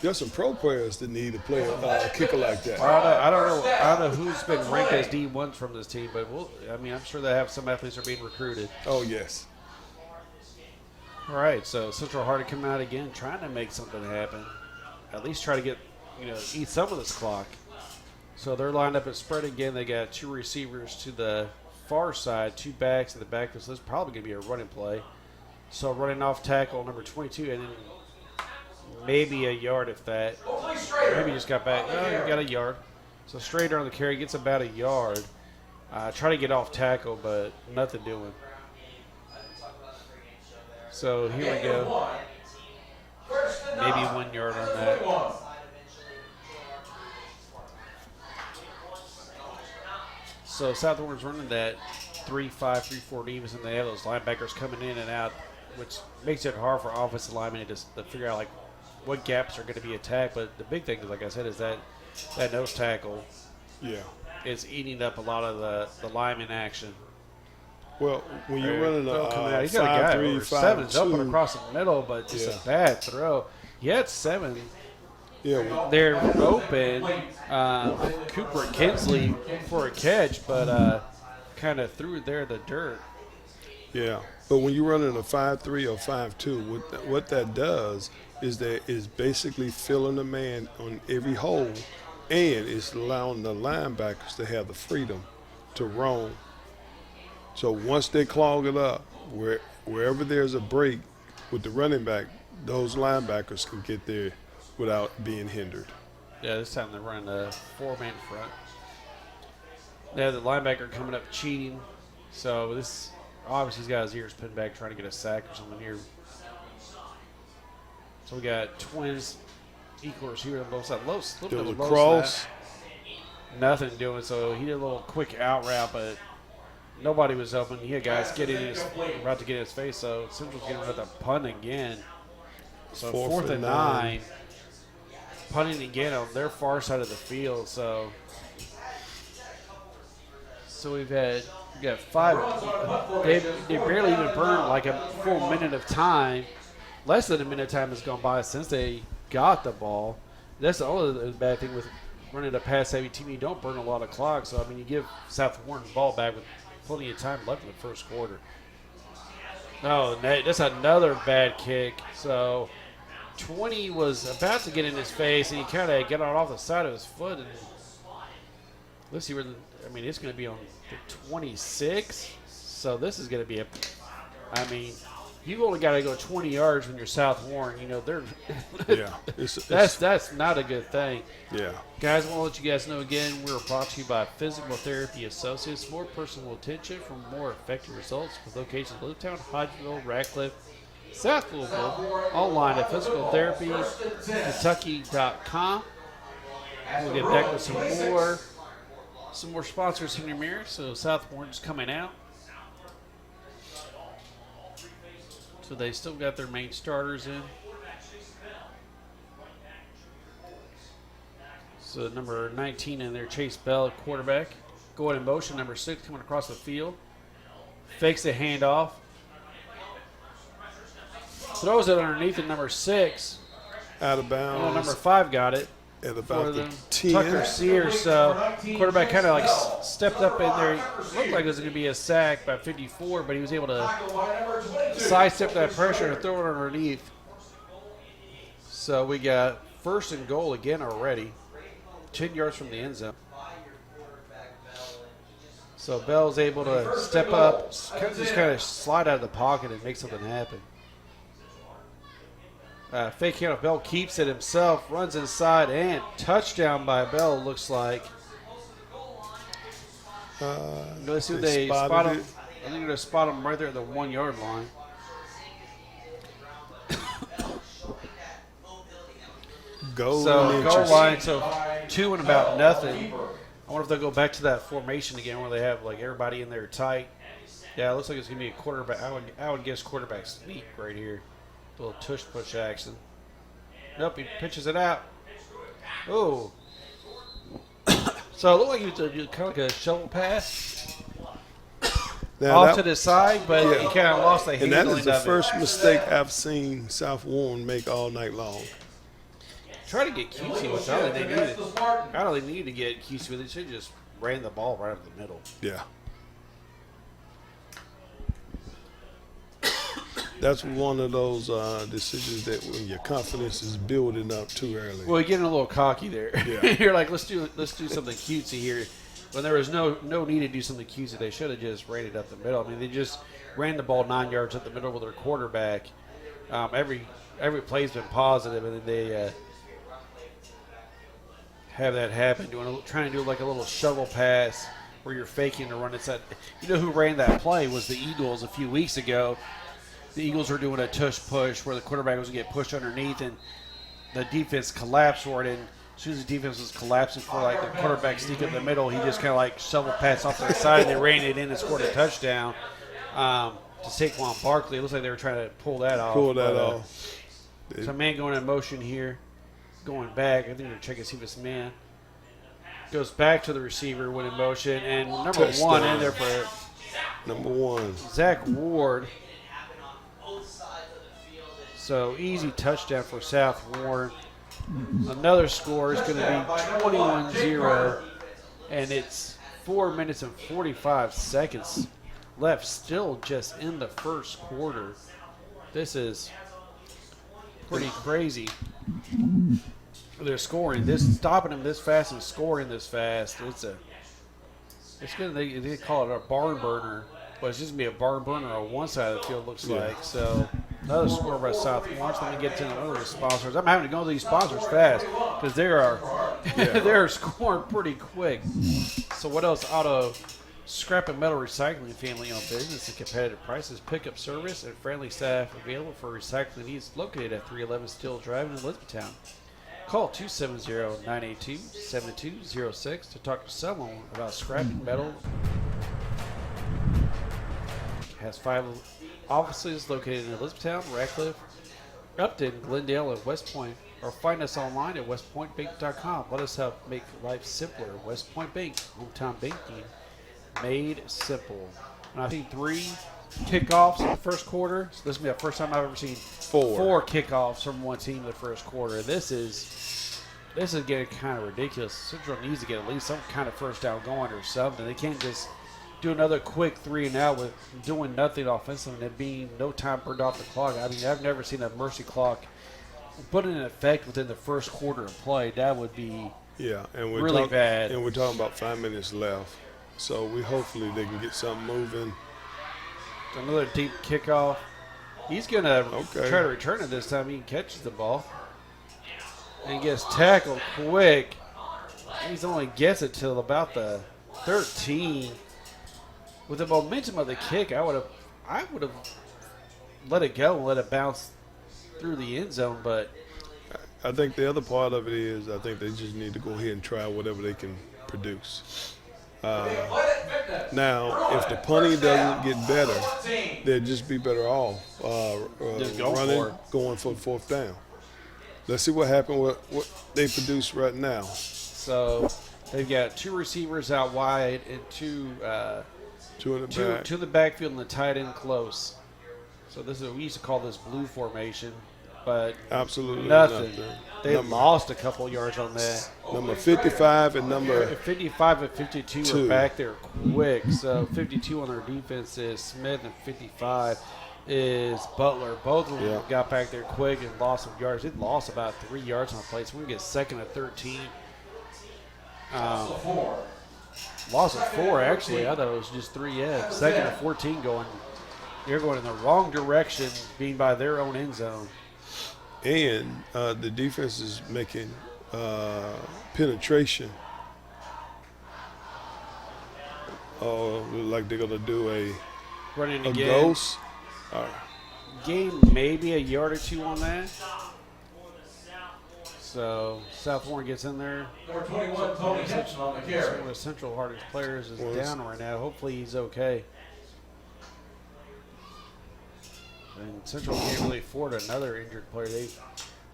There's some pro players that need to play a kicker like that. I don't know who's been ranked as D1 from this team, but I'm sure they have some athletes are being recruited. Oh, yes. All right, so Central Hardin coming out again, trying to make something happen. At least try to get, eat some of this clock. So they're lined up at spread again. They got 2 receivers to the far side, 2 backs in the backfield. So this is probably going to be a running play. So running off tackle number 22, and then maybe a yard if that. Maybe just got back. No, you got a yard. So straighter on the carry, gets about a yard. Try to get off tackle, but nothing doing. So here we go. Maybe 1 yard on that. So South Warren's running that 3-5, 3-4 defense, and they have those linebackers coming in and out, which makes it hard for offensive linemen to figure out what gaps are going to be attacked. But the big thing, like I said, is that nose tackle is eating up a lot of the lineman action. Well, when you're running a he's got a guy 5-3, over 7's open 5-2, across the middle, but just a bad throw. He had 7. yeah, They're open. Cooper Kinsley for a catch, but kind of threw it there in the dirt. yeah. But when you're running a 5-3 or 5-2, what that does is basically filling a man on every hole, and it's allowing the linebackers to have the freedom to roam. So once they clog it up, wherever there's a break with the running back, those linebackers can get there without being hindered. Yeah, this time they're running a 4-man front. They have the linebacker coming up cheating. So this obviously he's got his ears pinned back trying to get a sack or something here. So we got twins, equal receiver on both sides. There was a cross. Nothing doing. So he did a little quick out route, but nobody was open. He had guys about to get in his face. So Central's getting ready to punt again. So 4th and 9. Punting again on their far side of the field. So we got 5. They barely even burned like a full minute of time. Less than a minute of time has gone by since they got the ball. That's the only bad thing with running a pass-heavy team. You don't burn a lot of clock. So, you give South Warren the ball back with plenty of time left in the first quarter. No, that's another bad kick. So 20 was about to get in his face, and he kind of got it off the side of his foot. And let's see where it's going to be on the 26. So this is going to be You only got to go 20 yards when you're South Warren. You know, they're Yeah, that's not a good thing. yeah. Guys, I want to let you guys know again, we're brought to you by Physical Therapy Associates. More personal attention for more effective results with locations in Littleton, Hodgenville, Radcliffe, South Louisville, online at physicaltherapykentucky.com. We'll get back with some more sponsors in your mirror. So South Warren's coming out. So they still got their main starters in. So number 19 in there, Chase Bell, quarterback. Going in motion, number 6 coming across the field. Fakes the handoff. Throws it underneath at number 6. Out of bounds. Number 5 got it. At about the 10. Tucker Sears, so quarterback kind of like stepped up in there. Looked like it was going to be a sack by 54, but he was able to sidestep that pressure and throw it underneath. So we got 1st and goal again already, 10 yards from the end zone. So Bell's able to step up, just kind of slide out of the pocket and make something happen. Fake handoff. Bell keeps it himself, runs inside, and touchdown by Bell, looks like. Let's see if they spot him. I think they're going to spot him right there at the 1 yard line. Goal line, so 2 and about nothing. I wonder if they'll go back to that formation again where they have like everybody in there tight. Yeah, it looks like it's going to be a quarterback. I would guess quarterback sneak right here. A little tush push action. Nope, he pitches it out. Oh. So it looked like he was kind of like a shovel pass. Now off to the side, but he kind of lost the handling. And that is the of first it. mistake I've seen South Warren make all night long. Try to get cutesy, which I don't think they needed. I don't think they needed to get cutesy with it. They should have just ran the ball right up the middle. Yeah. That's one of those decisions that when your confidence is building up too early. Well, you're getting a little cocky there. Yeah. You're like, let's do something cutesy here. When there was no need to do something cutesy, they should have just ran it up the middle. I mean, they just ran the ball 9 yards up the middle with their quarterback. Every play's been positive, and then they have that happen. Trying to do like a little shovel pass where you're faking to run inside. You know who ran that play was the Eagles a few weeks ago. The Eagles were doing a tush push where the quarterback was going to get pushed underneath, and the defense collapsed for it. And as soon as the defense was collapsing for like the quarterback sneak up the middle, he just kind of like shovel pass off to the side, and they ran it in and scored a touchdown to Saquon Barkley. It looks like they were trying to pull that off. So man going in motion here, going back. I think they're checking to see if it's man. Goes back to the receiver when in motion, and number Touchdown. 1 in there for Number 1. Zach Ward. So easy touchdown for South Warren. Another score is going to be 21-0, and it's 4 minutes and 45 seconds left, still just in the first quarter. This is pretty crazy. They're scoring this, stopping them this fast and scoring this fast. It's good. They call it a barn burner, but it's just gonna be a barn burner on one side of the field. Looks like so. Another score by South Warren. Let me get to another sponsors. I'm having to go to these sponsors fast because they're scoring pretty quick. So what else? Auto Scrap and Metal Recycling, family-owned business at competitive prices, pickup service, and friendly staff available for recycling needs. Located at 311 Steel Drive in Elizabethtown. Call 270-982-7206 to talk to someone about scrapping metal. Has 5 offices located in Elizabethtown, Radcliffe, Upton, Glendale, and West Point. Or find us online at westpointbank.com. Let us help make life simpler. West Point Bank, hometown banking made simple. And I've seen 3 kickoffs in the first quarter. So this will be the first time I've ever seen 4 kickoffs from one team in the first quarter. This is getting kind of ridiculous. Central needs to get at least some kind of first down going or something. They can't just do another quick 3 and out with doing nothing offensive and it being no time burned off the clock. I mean, I've never seen a mercy clock put in effect within the first quarter of play. That would be and we're really bad. And we're talking about 5 minutes left. So hopefully they can get something moving. Another deep kickoff. He's going to try to return it this time. He catches the ball and gets tackled quick. He's only gets it till about the 13. With the momentum of the kick, I would have let it go and let it bounce through the end zone. But I think the other part of it is I think they just need to go ahead and try whatever they can produce. Now, if the punting doesn't get better, they'll just be better off Just go running, for it. going for fourth down. Let's see what happened with what they produce right now. So they've got 2 receivers out wide and 2 Two in the back. to the backfield and the tight end close. So we used to call this blue formation, but Absolutely nothing. They Number- lost a couple yards on that. Number 55 and number 55 and 52 Two. are back there quick. So 52 on their defense is Smith, and 55 is Butler. Both of them Yeah. got back there quick and lost some yards. They lost about 3 yards on the play. So we get 2nd and 13. Loss of 4, actually. I thought it was just 3. Yeah, 2nd and 14 going. They're going in the wrong direction, being by their own end zone. and the defense is making penetration. Like they're gonna do Running a again. ghost. Gain maybe a yard or 2 on that. So South Warren gets in there. Number 21, Tony Henson on the carry. One of Central Hardin's players is Was- down right now. Hopefully he's okay. And Central can't really afford another injured player.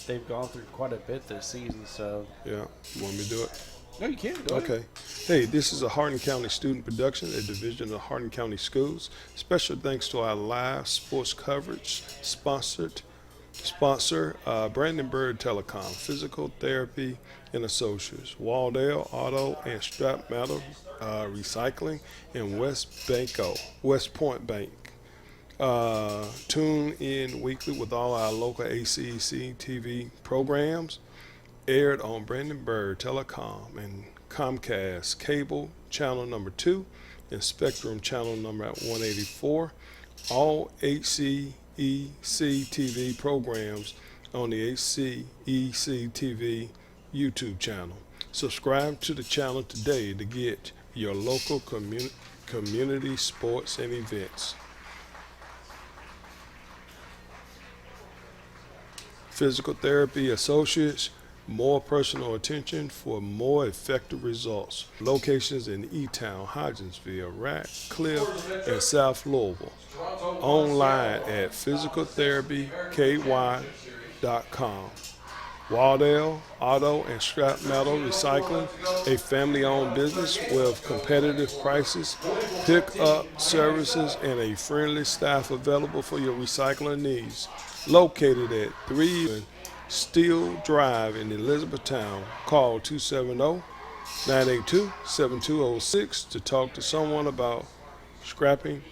They've gone through quite a bit this season. So Yeah, you want me to do it? no, you can't. Go ahead. Okay. Hey, this is a Hardin County student production, a division of Hardin County Schools. Special thanks to our live sports coverage sponsor, Brandon Bird Telecom, Physical Therapy and Associates, Waldale Auto and Strap Metal Recycling, and West Point Bank. Tune in weekly with all our local HCEC-TV programs aired on Brandon Bird Telecom and Comcast Cable Channel number 2 and Spectrum Channel number 184. All HCEC-TV programs on the HCEC-TV YouTube channel. Subscribe to the channel today to get your local community sports and events. Physical Therapy Associates, more personal attention for more effective results. Locations in E-Town, Hodgensville, Ratcliffe, and South Louisville. Online at physicaltherapyky.com. Waldale Auto and Scrap Metal Recycling, a family-owned business with competitive prices, pick-up services, and a friendly staff available for your recycling needs. Located at 3 Steel Drive in Elizabethtown. Call 270-982-7206 to talk to someone about scrapping,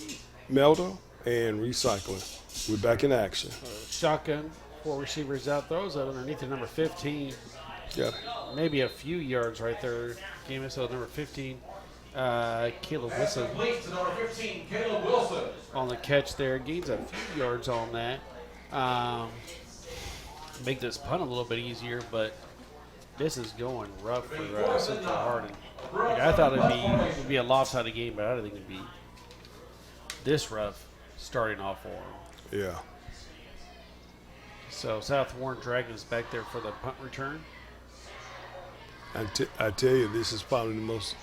metal, and recycling. We're back in action. Shotgun, 4 receivers out, throws it underneath the number 15. Got it. Maybe a few yards right there. Game it, so number 15, Caleb Wilson Complete to number 15, Caleb Wilson. on the catch there. Gains a few yards on that. Make this punt a little bit easier, but this is going rough for Central Hardin. Like, I thought it'd be a lopsided game, but I didn't think it'd be this rough starting off for them. Yeah. So South Warren Dragons back there for the punt return. I tell you, this is probably the most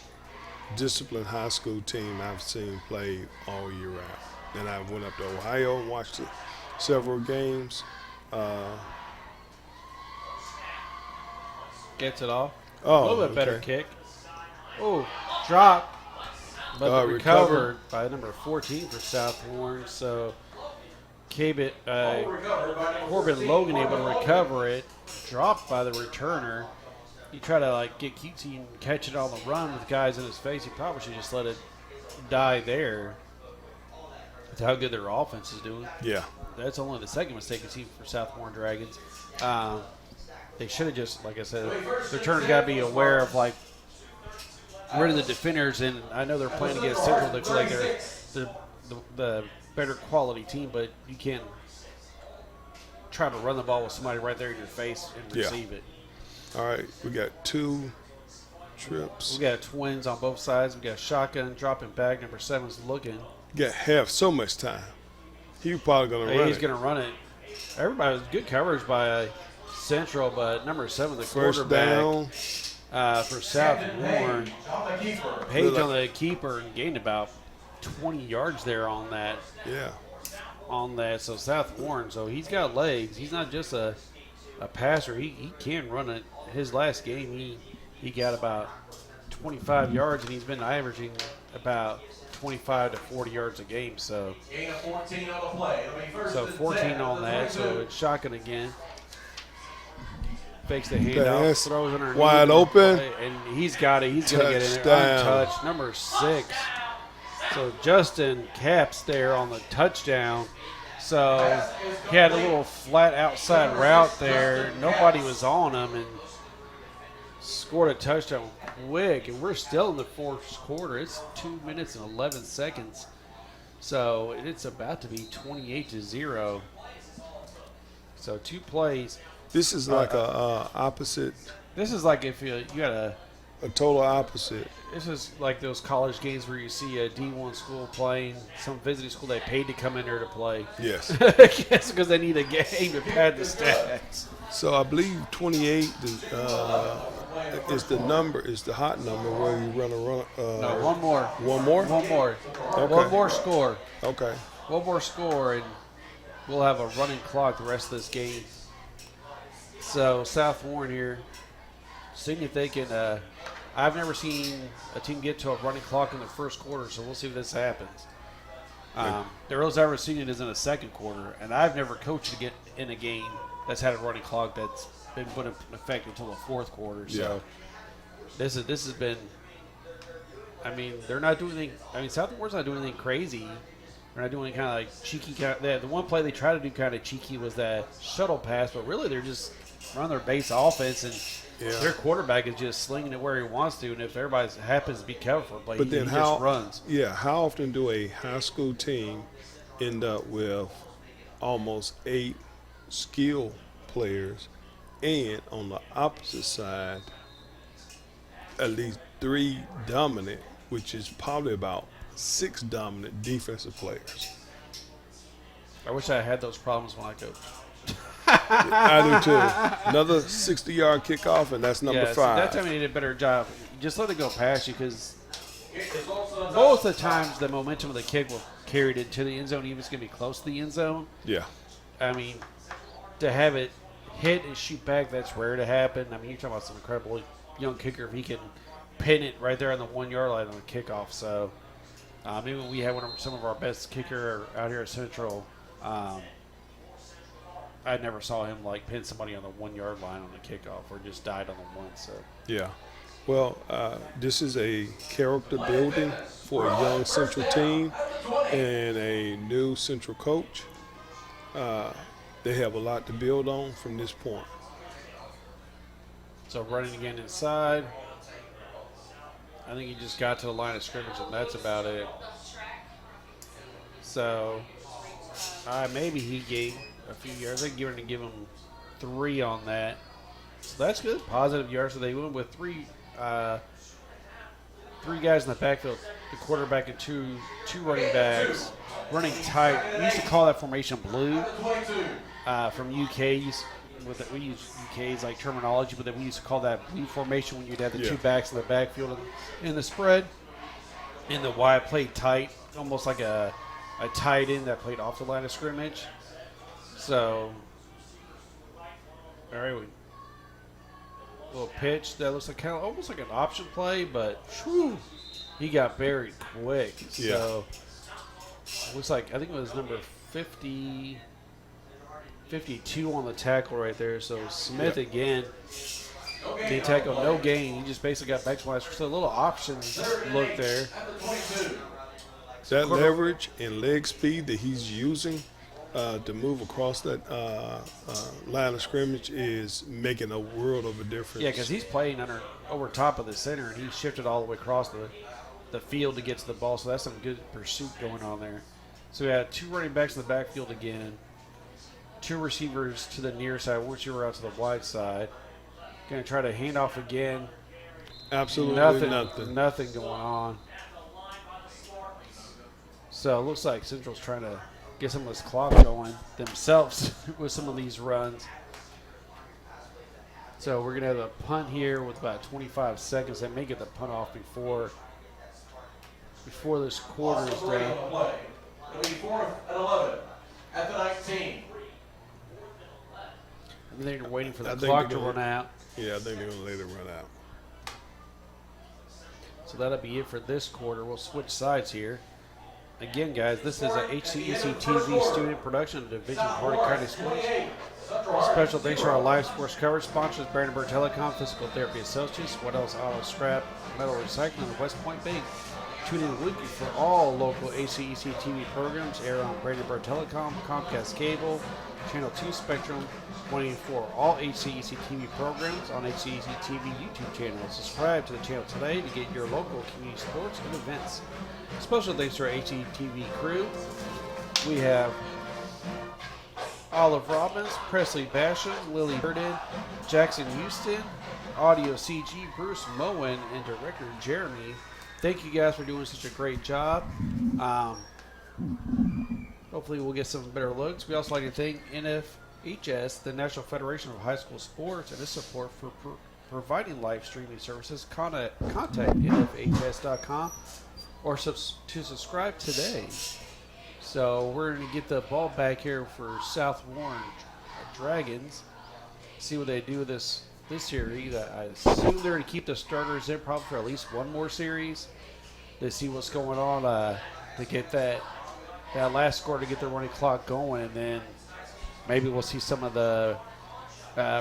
disciplined high school team I've seen play all year round. And I went up to Ohio and watched several games. Gets it off. Oh, A little bit better okay. kick. Oh, drop. But Recovered. recovered by number 14 for South Warren. So Corbin Logan able to recover it. Dropped by the returner. He tried to get cutesy and catch it on the run with guys in his face. He probably should just let it die there. That's how good their offense is doing. Yeah. That's only the second mistake I've seen for South Warren Dragons. They should have just, like I said, their returners got to be aware of where are the defenders, and I know they're playing against Central. They feel like they're the better quality team, but you can't try to run the ball with somebody right there in your face and receive it. All right, we got 2 trips. We got twins on both sides. We got shotgun dropping back. Number 7's looking. Got half so much time. He's probably going to run it. He's going to run it. Everybody was good coverage by Central, but number 7, the First quarterback down. for South Warren. Page on the keeper and gained about 20 yards there on that. Yeah. So South Warren, so he's got legs. He's not just a passer. He can run it. His last game, he got about 25 yards, and he's been averaging about 25 to 40 yards a game. So, 14 on that. So it's shotgun again. Fakes the handoff, throws underneath. Wide open. And he's got it. He's going to get in there untouched. Number 6. So Justin Capps there on the touchdown. So he had a little flat outside route there. Nobody was on him and scored a touchdown quick. And we're still in the fourth quarter. It's 2 minutes and 11 seconds. So it's about to be 28-0. So 2 plays. This is like a opposite. This is like if you got a total opposite. This is like those college games where you see a D1 school playing some visiting school they paid to come in there to play. Yes. Yes, because they need a game to pad the stats. So I believe 28 is the number, is the hot number where you run. No, one more. One more? One more. Okay. One more score. Okay. One more score, and we'll have a running clock the rest of this game. So South Warren here, seeing if they can. I've never seen a team get to a running clock in the first quarter, so we'll see if this happens. The earliest I've ever seen it is in the second quarter, and I've never coached to get in a game that's had a running clock that's been put in effect until the fourth quarter. So this has been. I mean, they're not doing anything. I mean, South Warren's not doing anything crazy. They're not doing any kind of like cheeky. The one play they tried to do kind of cheeky was that shuttle pass, but really they're just running their base offense, and their quarterback is just slinging it where he wants to. And if everybody happens to be covered for a play, he just runs. Yeah, how often do a high school team end up with almost 8 skill players, and on the opposite side, at least 3 dominant, which is probably about 6 dominant defensive players? I wish I had those problems when I coached. I do too. Another 60-yard kickoff, and that's number 5. That time they did a better job. Just let it go past you, because most of the times the momentum of the kick will carry it into the end zone, even if it's going to be close to the end zone. Yeah. I mean, to have it hit and shoot back, that's rare to happen. I mean, you're talking about some incredible young kicker if he can pin it right there on the 1-yard line on the kickoff. So maybe when we had some of our best kicker out here at Central, I never saw him like pin somebody on the 1-yard line on the kickoff or just died on the one. So yeah, well, this is a character building for a young Central team and a new Central coach. They have a lot to build on from this point. So running again inside. I think he just got to the line of scrimmage, and that's about it. So maybe he gave a few yards. I think you're going to give him 3 on that. So that's good. Positive yards. So they went with 3 guys in the backfield, the quarterback and two running backs, running tight. We used to call that formation blue from UK's. We use UK's like terminology, but then we used to call that blue formation when you'd have the 2 backs in the backfield in the spread. And the wide played tight, almost like a tight end that played off the line of scrimmage. So, all right, little pitch that looks like kind of almost like an option play, but he got buried quick. So, looks like I think it was number 52 on the tackle right there. So Smith again, the tackle, no gain. He just basically got back to last. So a little option look there. That leverage and leg speed that he's using to move across that line of scrimmage is making a world of a difference. Yeah, because he's playing over top of the center, and he shifted all the way across the field to get to the ball. So that's some good pursuit going on there. So we had 2 running backs in the backfield again. 2 receivers to the near side, 1 receiver out to the wide side. Going to try to hand off again. Absolutely Nothing going on. So it looks like Central's trying to get some of this clock going themselves with some of these runs. So we're going to have a punt here with about 25 seconds. They may get the punt off before this quarter is done. It'll be 4th and 11 at the 19. And they're waiting for the clock to run out. Yeah, I think they're going to let it run out. So that'll be it for this quarter. We'll switch sides here. Again, guys, this is a HCEC-TV student production of Division of Hardin County Schools. Special thanks to our live sports coverage sponsors, Brandenburg Telecom, Physical Therapy Associates, What Else Auto Scrap, Metal Recycling, and West Point Bank. Tune in weekly for all local HCEC-TV programs air on Brandenburg Telecom, Comcast Cable, Channel 2 Spectrum, 184. All HCEC-TV programs on HCEC-TV YouTube channel. Subscribe to the channel today to get your local community sports and events. Special thanks to our HCEC-TV crew. We have Olive Robbins, Presley Basham, Lily Hardin, Jackson Houston, Audio CG, Bruce Moen, and Director Jeremy. Thank you guys for doing such a great job. Hopefully we'll get some better looks. We also like to thank NFHS, the National Federation of High School Sports, and its support for providing live streaming services. Contact nfhs.com or to subscribe today. So we're going to get the ball back here for South Warren Dragons. See what they do with this series. I assume they're going to keep the starters in probably for at least one more series to see what's going on to get that last score to get the running clock going, and then maybe we'll see some of the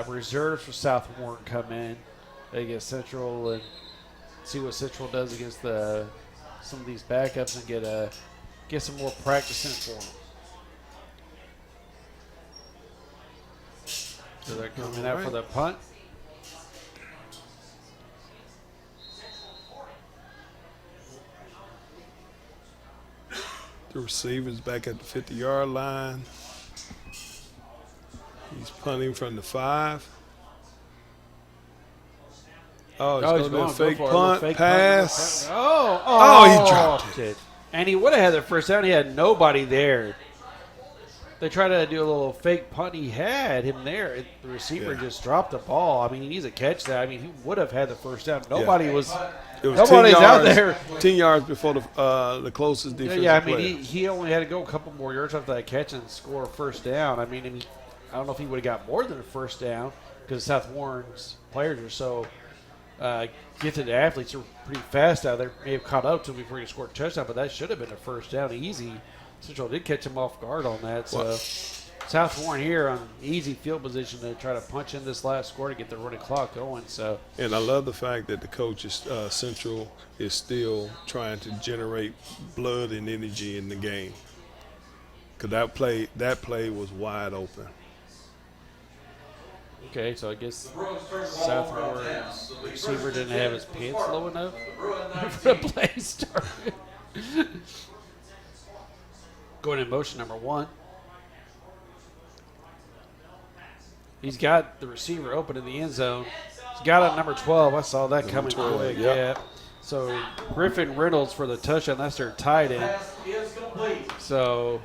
reserves for South Warren come in against Central and see what Central does against some of these backups and get some more practice in for them. So they're coming out for the punt. The receiver's back at the 50-yard line. He's punting from the 5. Oh, it's going to be a fake punt, pass. Oh, he dropped it. And he would have had the first down. He had nobody there. They tried to do a little fake punt. He had him there. The receiver just dropped the ball. I mean, he needs to catch that. I mean, he would have had the first down. Nobody was. It was nobody's out there. 10 yards before the closest defensive Yeah, I player. mean, he only had to go a couple more yards after that catch and score a first down. I mean, I don't know if he would have got more than a first down because South Warren's players are so gifted athletes are pretty fast out there. May have caught up to him before he scored a touchdown, but that should have been a first down easy. Central did catch him off guard on that. So South Warren here on easy field position to try to punch in this last score to get the running clock going. So, and I love the fact that the coach is Central is still trying to generate blood and energy in the game, because that play was wide open. Okay, so I guess South Warren's receiver didn't have his pants low enough for the play started. Going in motion number 1. He's got the receiver open in the end zone. He's got it number 12. I saw that coming quick. Yeah. So Griffin Reynolds for the touchdown. That's their tight end. So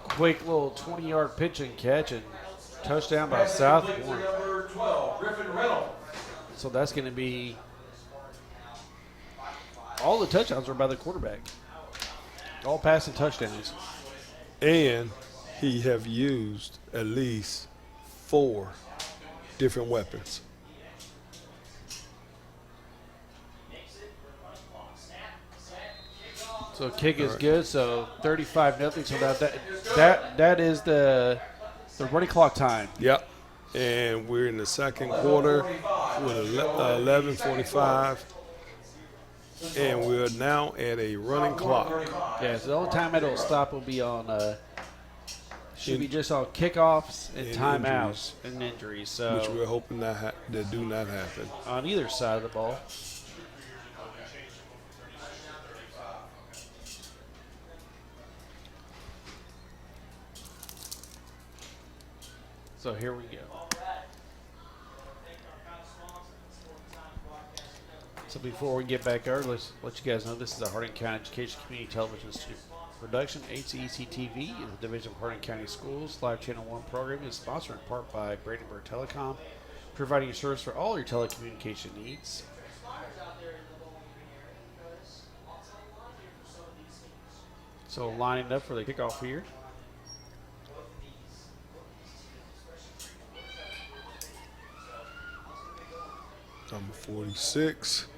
quick little 20-yard pitch and catch and touchdown by South Warren. So that's going to be all the touchdowns are by the quarterback. All passing touchdowns. And he have used at least 4 different weapons. So kick is good. So 35-0. So that is the running clock time. Yep. And we're in the second quarter with 11:45. And we're now at a running clock. Yeah, so the only time it'll stop will be on should be just on kickoffs and timeouts and injuries. So which we're hoping that do not happen on either side of the ball. So here we go. So before we get back there, let's let you guys know this is a Hardin County Education Community Television Studio production. HCEC-TV is a division of Hardin County Schools. Live Channel 1 programming is sponsored in part by Brandenburg Telecom, providing a service for all your telecommunication needs. So lining up for the kickoff here. Number 46.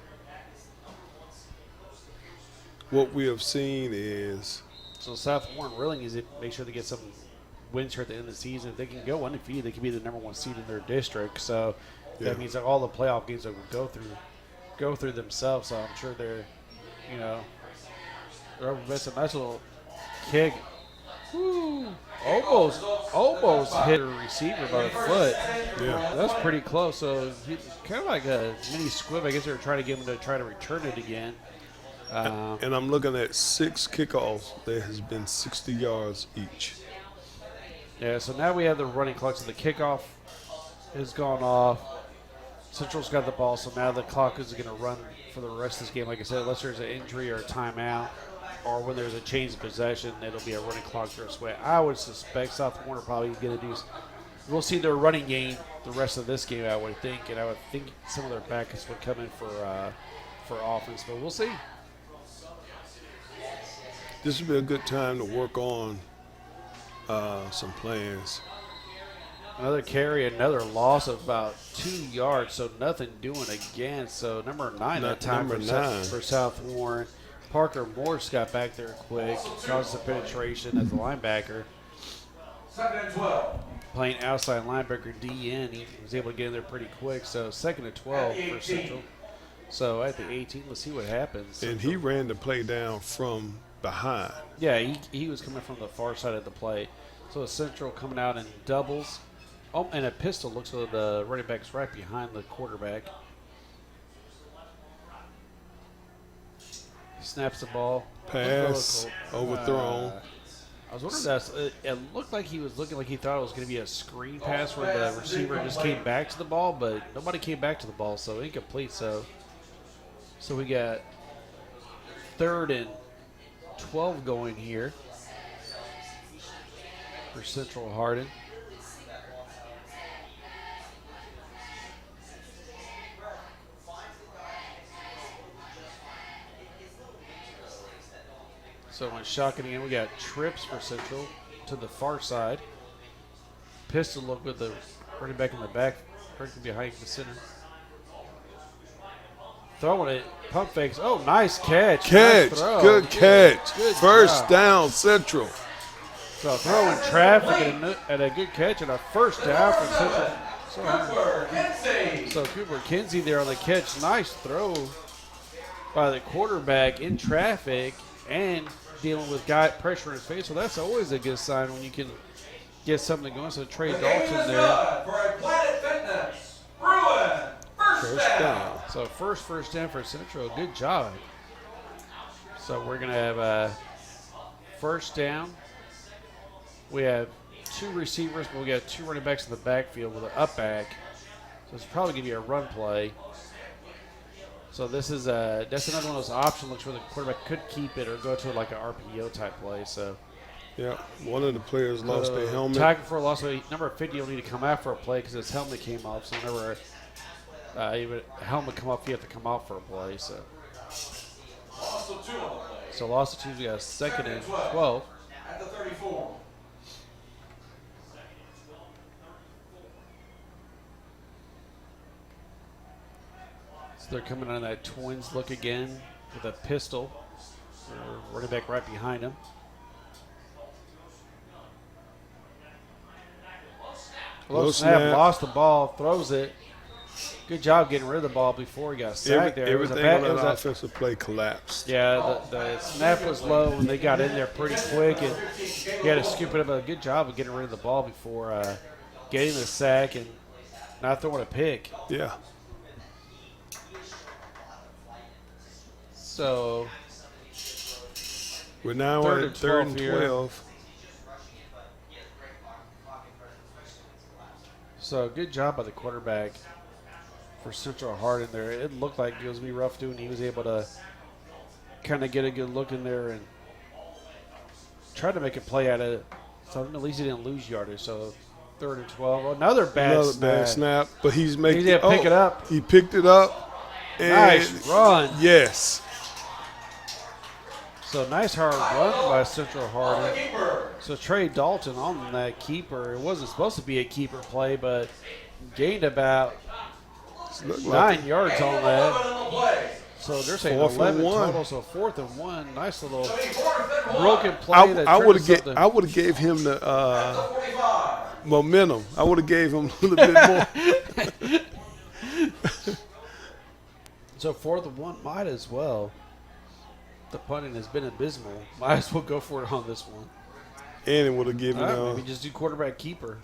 What we have seen is So South Warren really needs to make sure they get some wins here at the end of the season. If they can go undefeated, they can be the number 1 seed in their district. So Yeah. that means that all the playoff games that will go through themselves. So I'm sure they're that's a nice little kick. Woo. Almost hit a receiver by the foot. Yeah. That's pretty close. So kind of like a mini squib. I guess they were trying to get him to try to return it again. and I'm looking at 6 kickoffs. There has been 60 yards each. Yeah, so now we have the running clock. So the kickoff has gone off. Central's got the ball, so now the clock is going to run for the rest of this game. Like I said, unless there's an injury or a timeout, or when there's a change of possession, it'll be a running clock the rest of the way. I would suspect South Warren probably going to do. We'll see their running game the rest of this game, I would think, and I would think some of their backups would come in for offense, but we'll see. This would be a good time to work on some plans. Another carry, another loss of about 2 yards, so nothing doing again. So number 9 that time for South Warren. Parker Morse got back there quick, caused the penetration as a linebacker. 2nd and 12. Playing outside linebacker DN, he was able to get in there pretty quick. So 2nd and 12 for Central. So at the 18, let's see what happens. And he ran the play down from behind. Yeah, he was coming from the far side of the play. So Central coming out in doubles. Oh, and a pistol looks like the running back's right behind the quarterback. Snaps the ball. Pass, overthrown. I was wondering it looked like he was looking like he thought it was going to be a screen pass where the receiver just came back to the ball, but nobody came back to the ball, so incomplete. So we got 3rd and 12 going here for Central Hardin. So when shocking again, we got trips for Central to the far side. Pistol look with the running back in the back, breaking behind the center. Throwing it, pump fakes. Oh, nice catch. Catch, Nice throw. good catch. Good First job. down, Central. So throwing traffic and a good catch and a first down for Central. So Cooper Kinsey there on the catch. Nice throw by the quarterback in traffic and dealing with guy pressure in his face. So that's always a good sign when you can get something going. So Trey Dalton there. For Planet Fitness. Bruin. First down. So first down for Central. Good job. So we're going to have a first down. We have 2 receivers, but we got 2 running backs in the backfield with an up back. So it's probably going to be a run play. So this is that's another one of those option looks where the quarterback could keep it or go to like an RPO type play. So Yeah, one of the players lost their helmet. Tackle for a loss. So number 50 will need to come out for a play because his helmet came off. So whenever helmet come off, you have to come out for a play. So Loss of 2 on the play. so loss of 2. We got a 2nd and 12. At the 34. So they're coming on that twins look again with a pistol. Running back right behind him. Low snap, lost the ball, throws it. Good job getting rid of the ball before he got sacked there. Everything on that offensive play collapsed. Yeah, the snap was low and they got in there pretty quick and he had to scoop it up. A good job of getting rid of the ball before getting the sack and not throwing a pick. Yeah. So We're now Third at and 3rd and 12 here. 12. So good job by the quarterback for Central Hardin there. It looked like it was going to be rough doing. He was able to kind of get a good look in there and try to make a play out of it. So at least he didn't lose yardage. So 3rd and 12. Another bad snap. But he's making He did pick it up. He picked it up. And Nice run. Yes. So nice hard run by Central Hardin. So Trey Dalton on that keeper. It wasn't supposed to be a keeper play, but gained about 9 yards on that. So they're saying 11 total, so 4th and 1. Nice little broken play. I would have gave him the momentum. I would have gave him a little bit more. So 4th and 1 might as well. The punting has been abysmal. Might as well go for it on this one. And it would have given maybe just do quarterback keeper.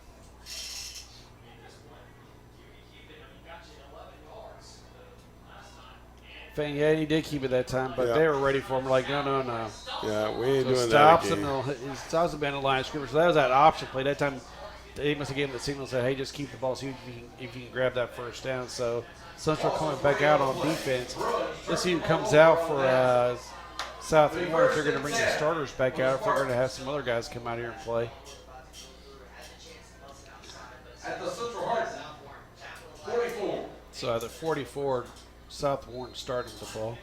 Yeah, he did keep it that time, but they were ready for him. Like, no. Yeah, we ain't So doing stops that him. again. He stops him in the line of scrimmage. So that was that option play. That time they must have given him the signal and said, hey, just keep the ball, see if you can grab that first down. So Central coming back out on defense. Let's see who comes out for South Warren, if they're going to bring the starters back out, if they're going to have some other guys come out here and play. At the Central Hardin, 44. So at the 44, South Warren starting the ball.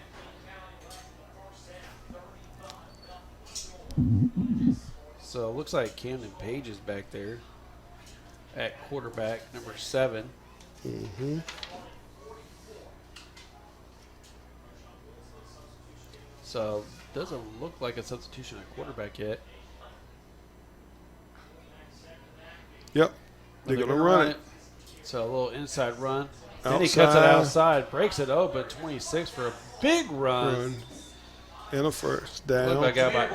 So it looks like Camden Page is back there at quarterback, number 7. Mm-hmm. So doesn't look like a substitution at quarterback yet. Yep. They're going to run it. So a little inside run. Then Outside. he cuts it outside, breaks it open, 26 for a big run. And a first down. Looked like about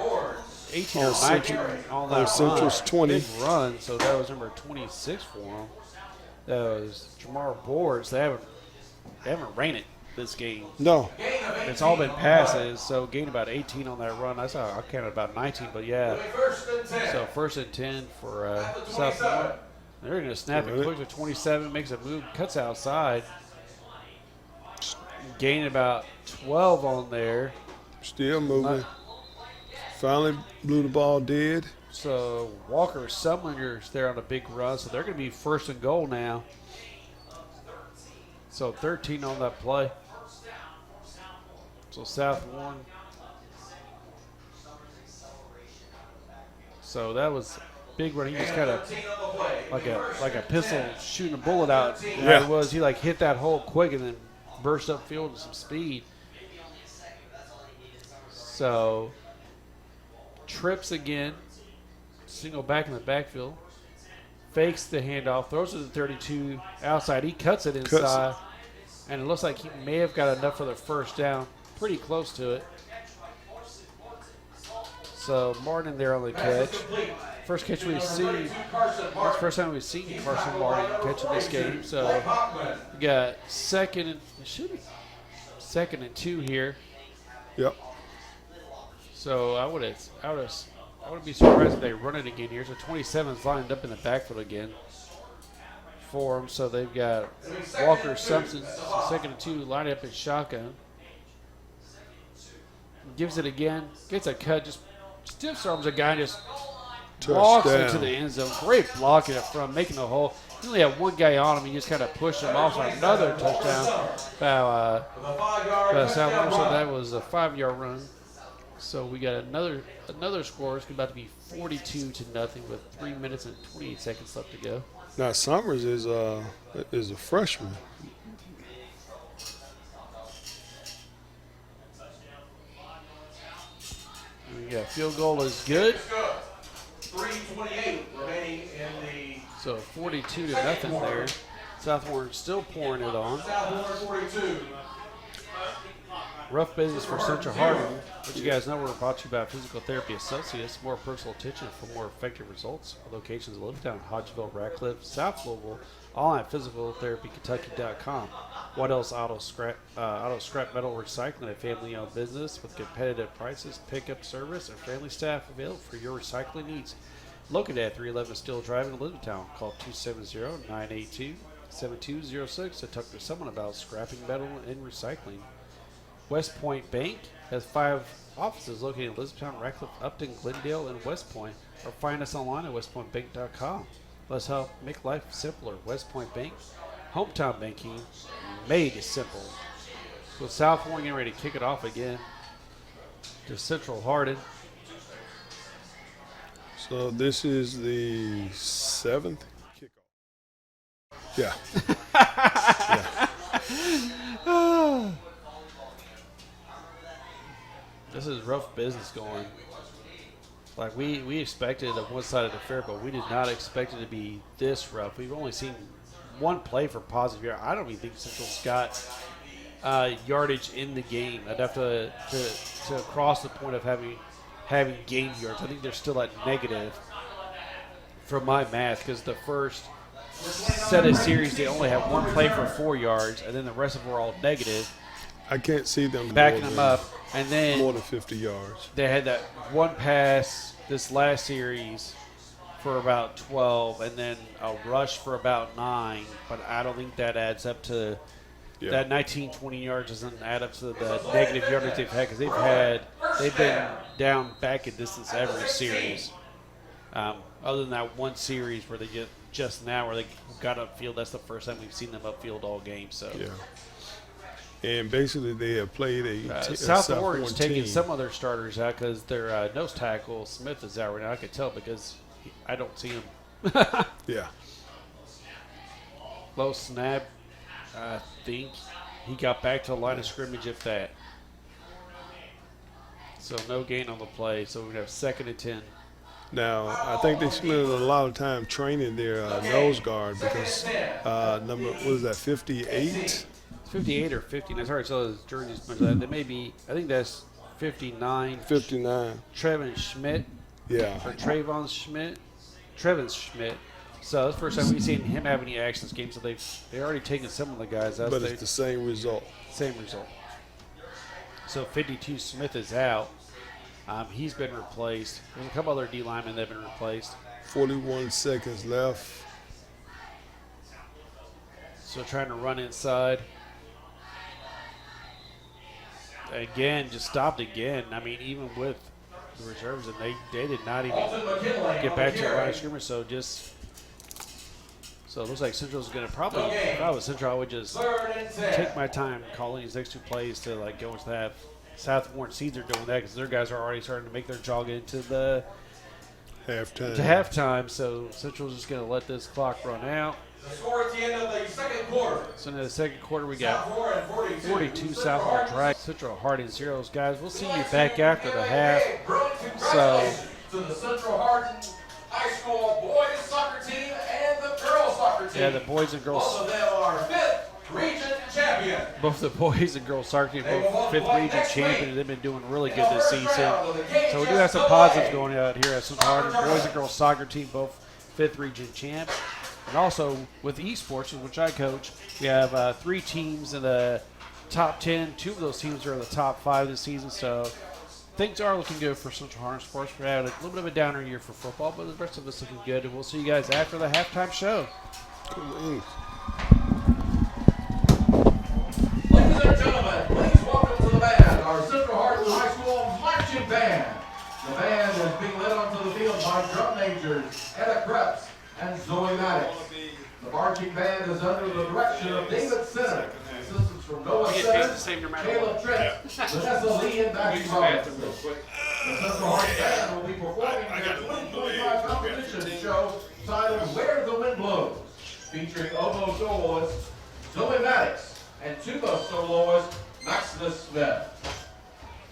18 or 19 on that Central's run. 20. Big run, so that was number 26 for him. That was Jamar Boards. They haven't ran it this game. No. It's all been passes, so gained about 18 on that run. I counted about 19, but yeah. So 1st and 10 for South Florida. They're going to snap it quick to 27, makes a move, cuts outside. Gained about 12 on there. Still moving. Finally blew the ball dead. So Walker Sumlinger's there on a big run, so they're going to be 1st and goal now. So 13 on that play. So South Warren. So that was big run. He just kind of like a pistol shooting a bullet out. Yeah. It was. He like hit that hole quick and then burst upfield with some speed. So trips again. Single back in the backfield. Fakes the handoff. Throws it to the 32 outside. He cuts it inside. And it looks like he may have got enough for the first down. Pretty close to it. So Martin there on the catch. First catch we've seen. That's the first time we've seen Carson Martin catching this game. So we got second and 2 here. Yep. So I would be surprised if they run it again here. So 27's lined up in the backfield again for them. So they've got Walker Simpson, 2nd and 2, lined up in shotgun. Gives it again, gets a cut, just stiff arms a guy, and just walks into the end zone. Great blocking up front, making a hole. He only had one guy on him. He just kind of pushed him off for another touchdown by South. So that was a 5-yard run. So we got another score. It's about to be 42-0 with 3 minutes and 28 seconds left to go. Now Summers is a freshman. Yeah, field goal is good. 3:28 remaining in the So 42-0 there. South Warren still pouring it on. South Warren 42. Rough business for Central Hardin. But you guys know we're brought to you by Physical Therapy Associates. More personal attention for more effective results. Locations in Littleton, Hodgeville, Ratcliffe, South Louisville, all at physicaltherapykentucky.com. What else? Auto scrap metal recycling, a family-owned business with competitive prices, pickup service, and friendly staff available for your recycling needs. located at 311 Steel Drive in Elizabethtown. Call 270-982-7206 to talk to someone about scrapping metal and recycling. West Point Bank has 5 offices located in Elizabethtown, Radcliffe, Upton, Glendale, and West Point. Or find us online at westpointbank.com. Let's help make life simpler. West Point Bank, hometown banking made simple. With South Warren getting ready to kick it off again to Central Hardin. So this is the 7th kickoff. Yeah. Yeah. This is rough business going. Like we expected it on one side of the fair, but we did not expect it to be this rough. We've only seen one play for positive yard. I don't even think Central's got yardage in the game. I'd have to cross the point of having game yards. I think they're still at negative from my math, because the first set of series they only have one play for 4 yards, and then the rest of them were all negative. I can't see them backing them up, and then more than 50 yards. They had that one pass this last series for about 12, and then a rush for about 9. But I don't think that adds up to that 19, 20 yards. Doesn't add up to the negative yardage they've had, because they've been down back in distance every series. Other than that one series where they get just now where they got upfield. That's the first time we've seen them upfield all game. So yeah. And basically, they have played a South Warren's taking some of their starters out because their nose tackle Smith is out right now. I could tell because I don't see him. Yeah. Low snap. I think he got back to the line of scrimmage, if that. So no gain on the play. So we're going to have 2nd and 10. Now, I think they spent a lot of time training their nose guard because number, what is that, 58? 58 or 59. It's hard to tell his jerseys, but they may be. I think that's 59. 59. Trevin Schmidt. Yeah. Or Trayvon Schmidt. Trevin Schmidt. So that's the first time we've seen him have any action this game. So they've already taken some of the guys out. But it's the same result. Same result. So 52 Smith is out. He's been replaced. There's a couple other D linemen that have been replaced. 41 seconds left. So trying to run inside. Again, just stopped again. I mean, even with the reserves, and they did not even get back to the line of scrimmage. So it looks like Central's going to probably, if I was Central, I would just take my time calling these next 2 plays to like go into that. South Warren Seeds are doing that because their guys are already starting to make their jog into the halftime. So Central's just going to let this clock run out. The score at the end of the second quarter. So in the second quarter, we got 42 South Warren Drag, Central Hardin zeros. Guys, we'll see you back after the half. So to the Central Hardin High School boys soccer team and the girls soccer team. Yeah, the boys and girls. Both of them are 5th region champion. Both the boys and girls soccer team, both 5th region champions. They've been doing really good this season. So we do have some positives going out here at Central Hardin. Boys and girls soccer team, both 5th region champs. And also with esports, which I coach, we have 3 teams in the top 10. 2 of those teams are in the top 5 this season. So things are looking good for Central Hardin Sports. We had a little bit of a downer year for football, but the rest of us looking good. And we'll see you guys after the halftime show. Ladies and gentlemen, please welcome to the band our Central Hardin High School marching band. The band is being led onto the field by drum majors Etta Krebs and Zoe Maddox. The marching band is under the direction of David Center. Assistants from Noah Center, Caleb Trent, Vanessa Lee, and Matthew Robinson. The Central Hardin band will be performing their 2025 competition show titled Where the Wind Blows, featuring oboe soloist Zoe Maddox and tuba soloist Maximus Smith.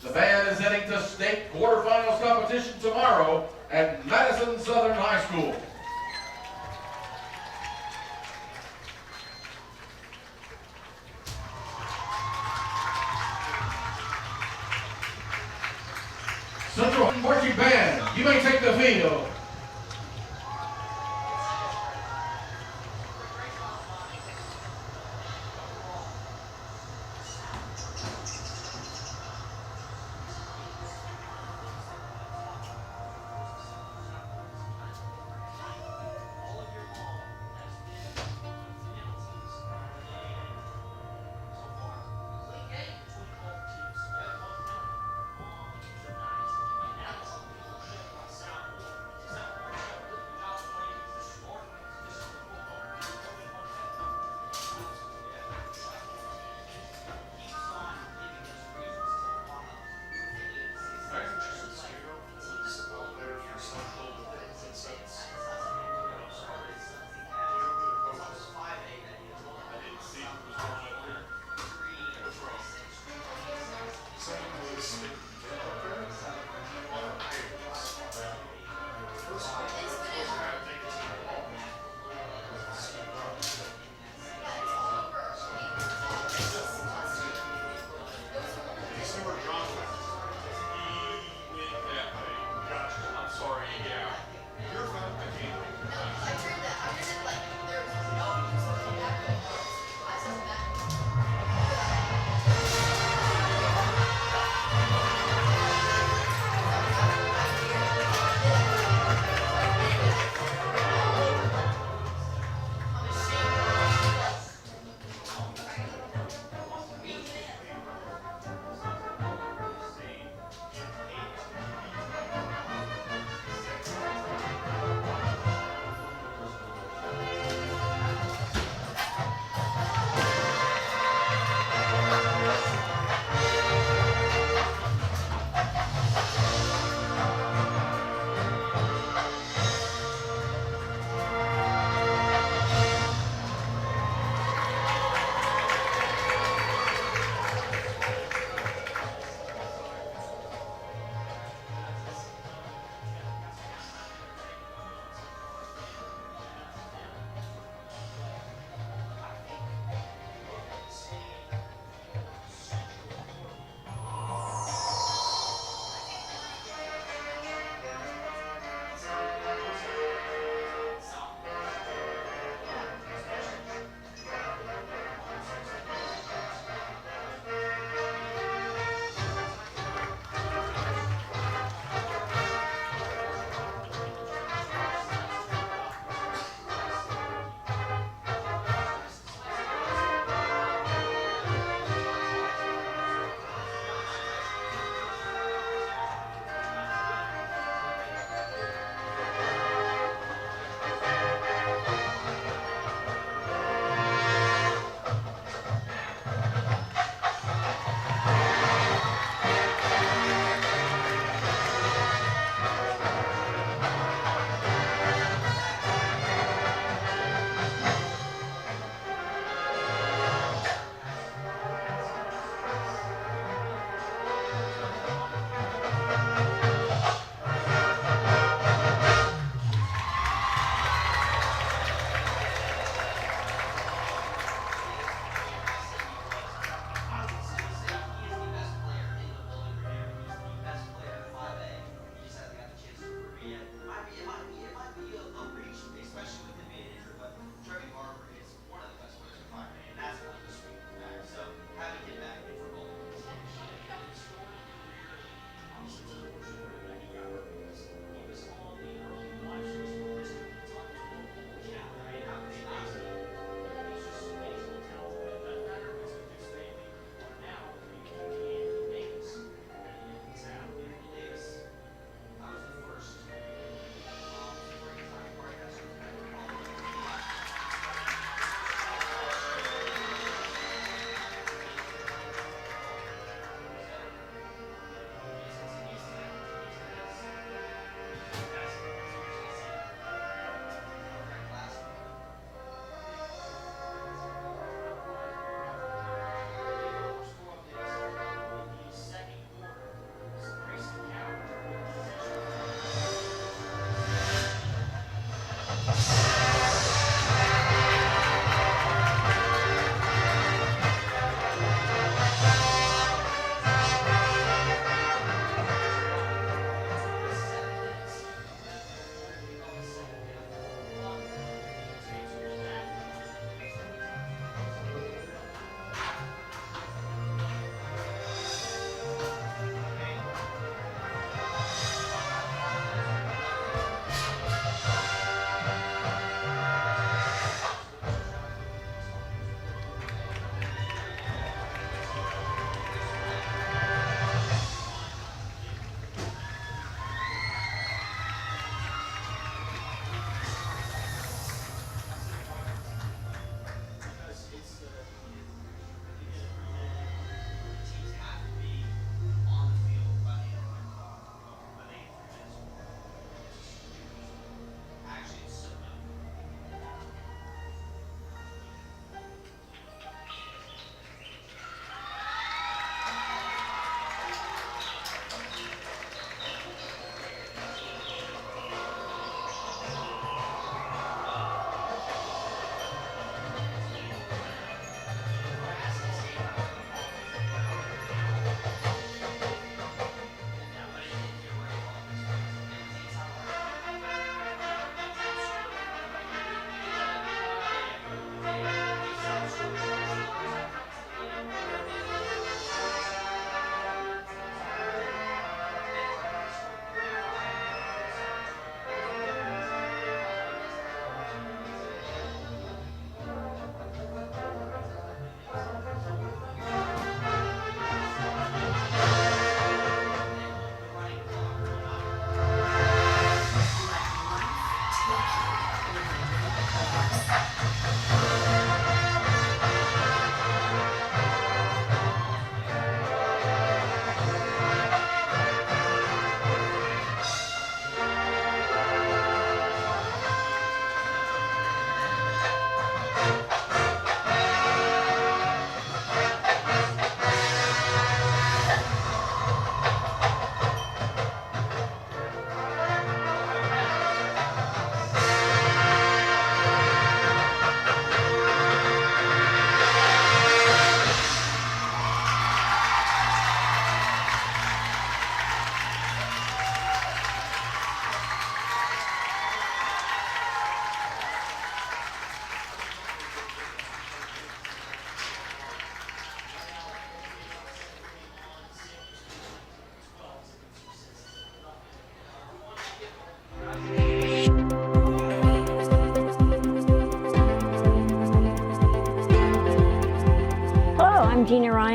The band is heading to state quarterfinals competition tomorrow at Madison Southern High School. Central Marching Band, you may take the field.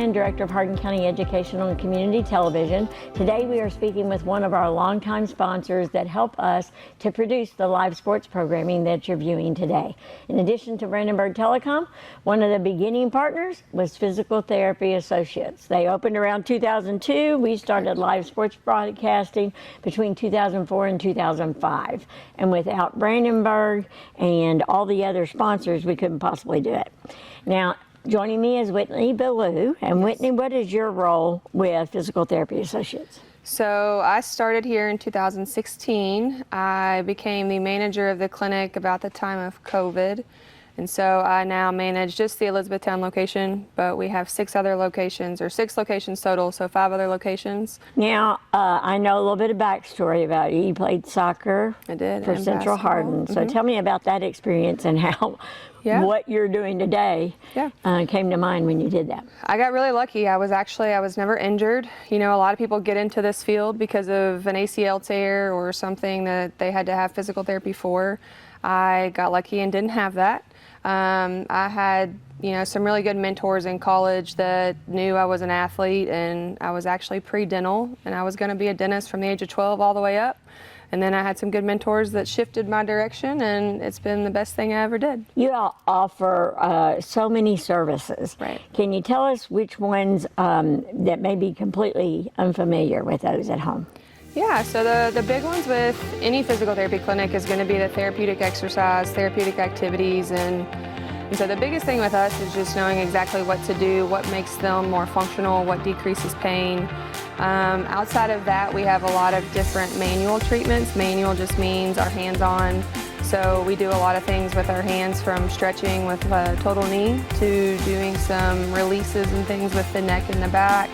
Hardin, Director of Hardin County Educational and Community Television. Today we are speaking with one of our longtime sponsors that help us to produce the live sports programming that you're viewing today. In addition to Brandenburg Telecom, one of the beginning partners was Physical Therapy Associates. They opened around 2002. We started live sports broadcasting between 2004 and 2005. And without Brandenburg and all the other sponsors, we couldn't possibly do it. Now, joining me is Whitney Ballou. And Whitney, what is your role with Physical Therapy Associates? So I started here in 2016. I became the manager of the clinic about the time of COVID. And so I now manage just the Elizabethtown location, but we have 6 other locations, or 6 locations total, so 5 other locations. Now, I know a little bit of backstory about you. You played soccer I did, for and Central Hardin. So tell me about that experience and how what you're doing today came to mind when you did that. I got really lucky. I was never injured. You know, a lot of people get into this field because of an ACL tear or something that they had to have physical therapy for. I got lucky and didn't have that. I had, some really good mentors in college that knew I was an athlete, and I was actually pre-dental, and I was going to be a dentist from the age of 12 all the way up. And then I had some good mentors that shifted my direction, and it's been the best thing I ever did. You all offer so many services. Right. Can you tell us which ones that may be completely unfamiliar with those at home? Yeah, so the big ones with any physical therapy clinic is going to be the therapeutic exercise, therapeutic activities, and so the biggest thing with us is just knowing exactly what to do, what makes them more functional, what decreases pain. Outside of that, we have a lot of different manual treatments. Manual just means our hands-on. So we do a lot of things with our hands, from stretching with a total knee to doing some releases and things with the neck and the back.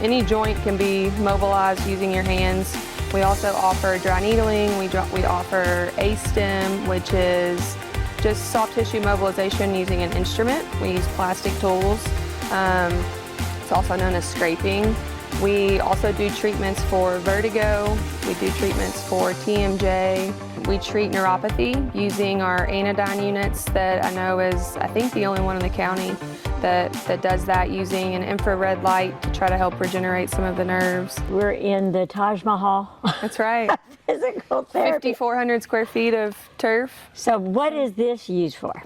Any joint can be mobilized using your hands. We also offer dry needling. We offer A-stem, which is just soft tissue mobilization using an instrument. We use plastic tools. It's also known as scraping. We also do treatments for vertigo. We do treatments for TMJ. We treat neuropathy using our anodyne units that I know is, I think, the only one in the county that does that, using an infrared light to try to help regenerate some of the nerves. We're in the Taj Mahal. That's right. Physical therapy. 5,400 square feet of turf. So what is this used for?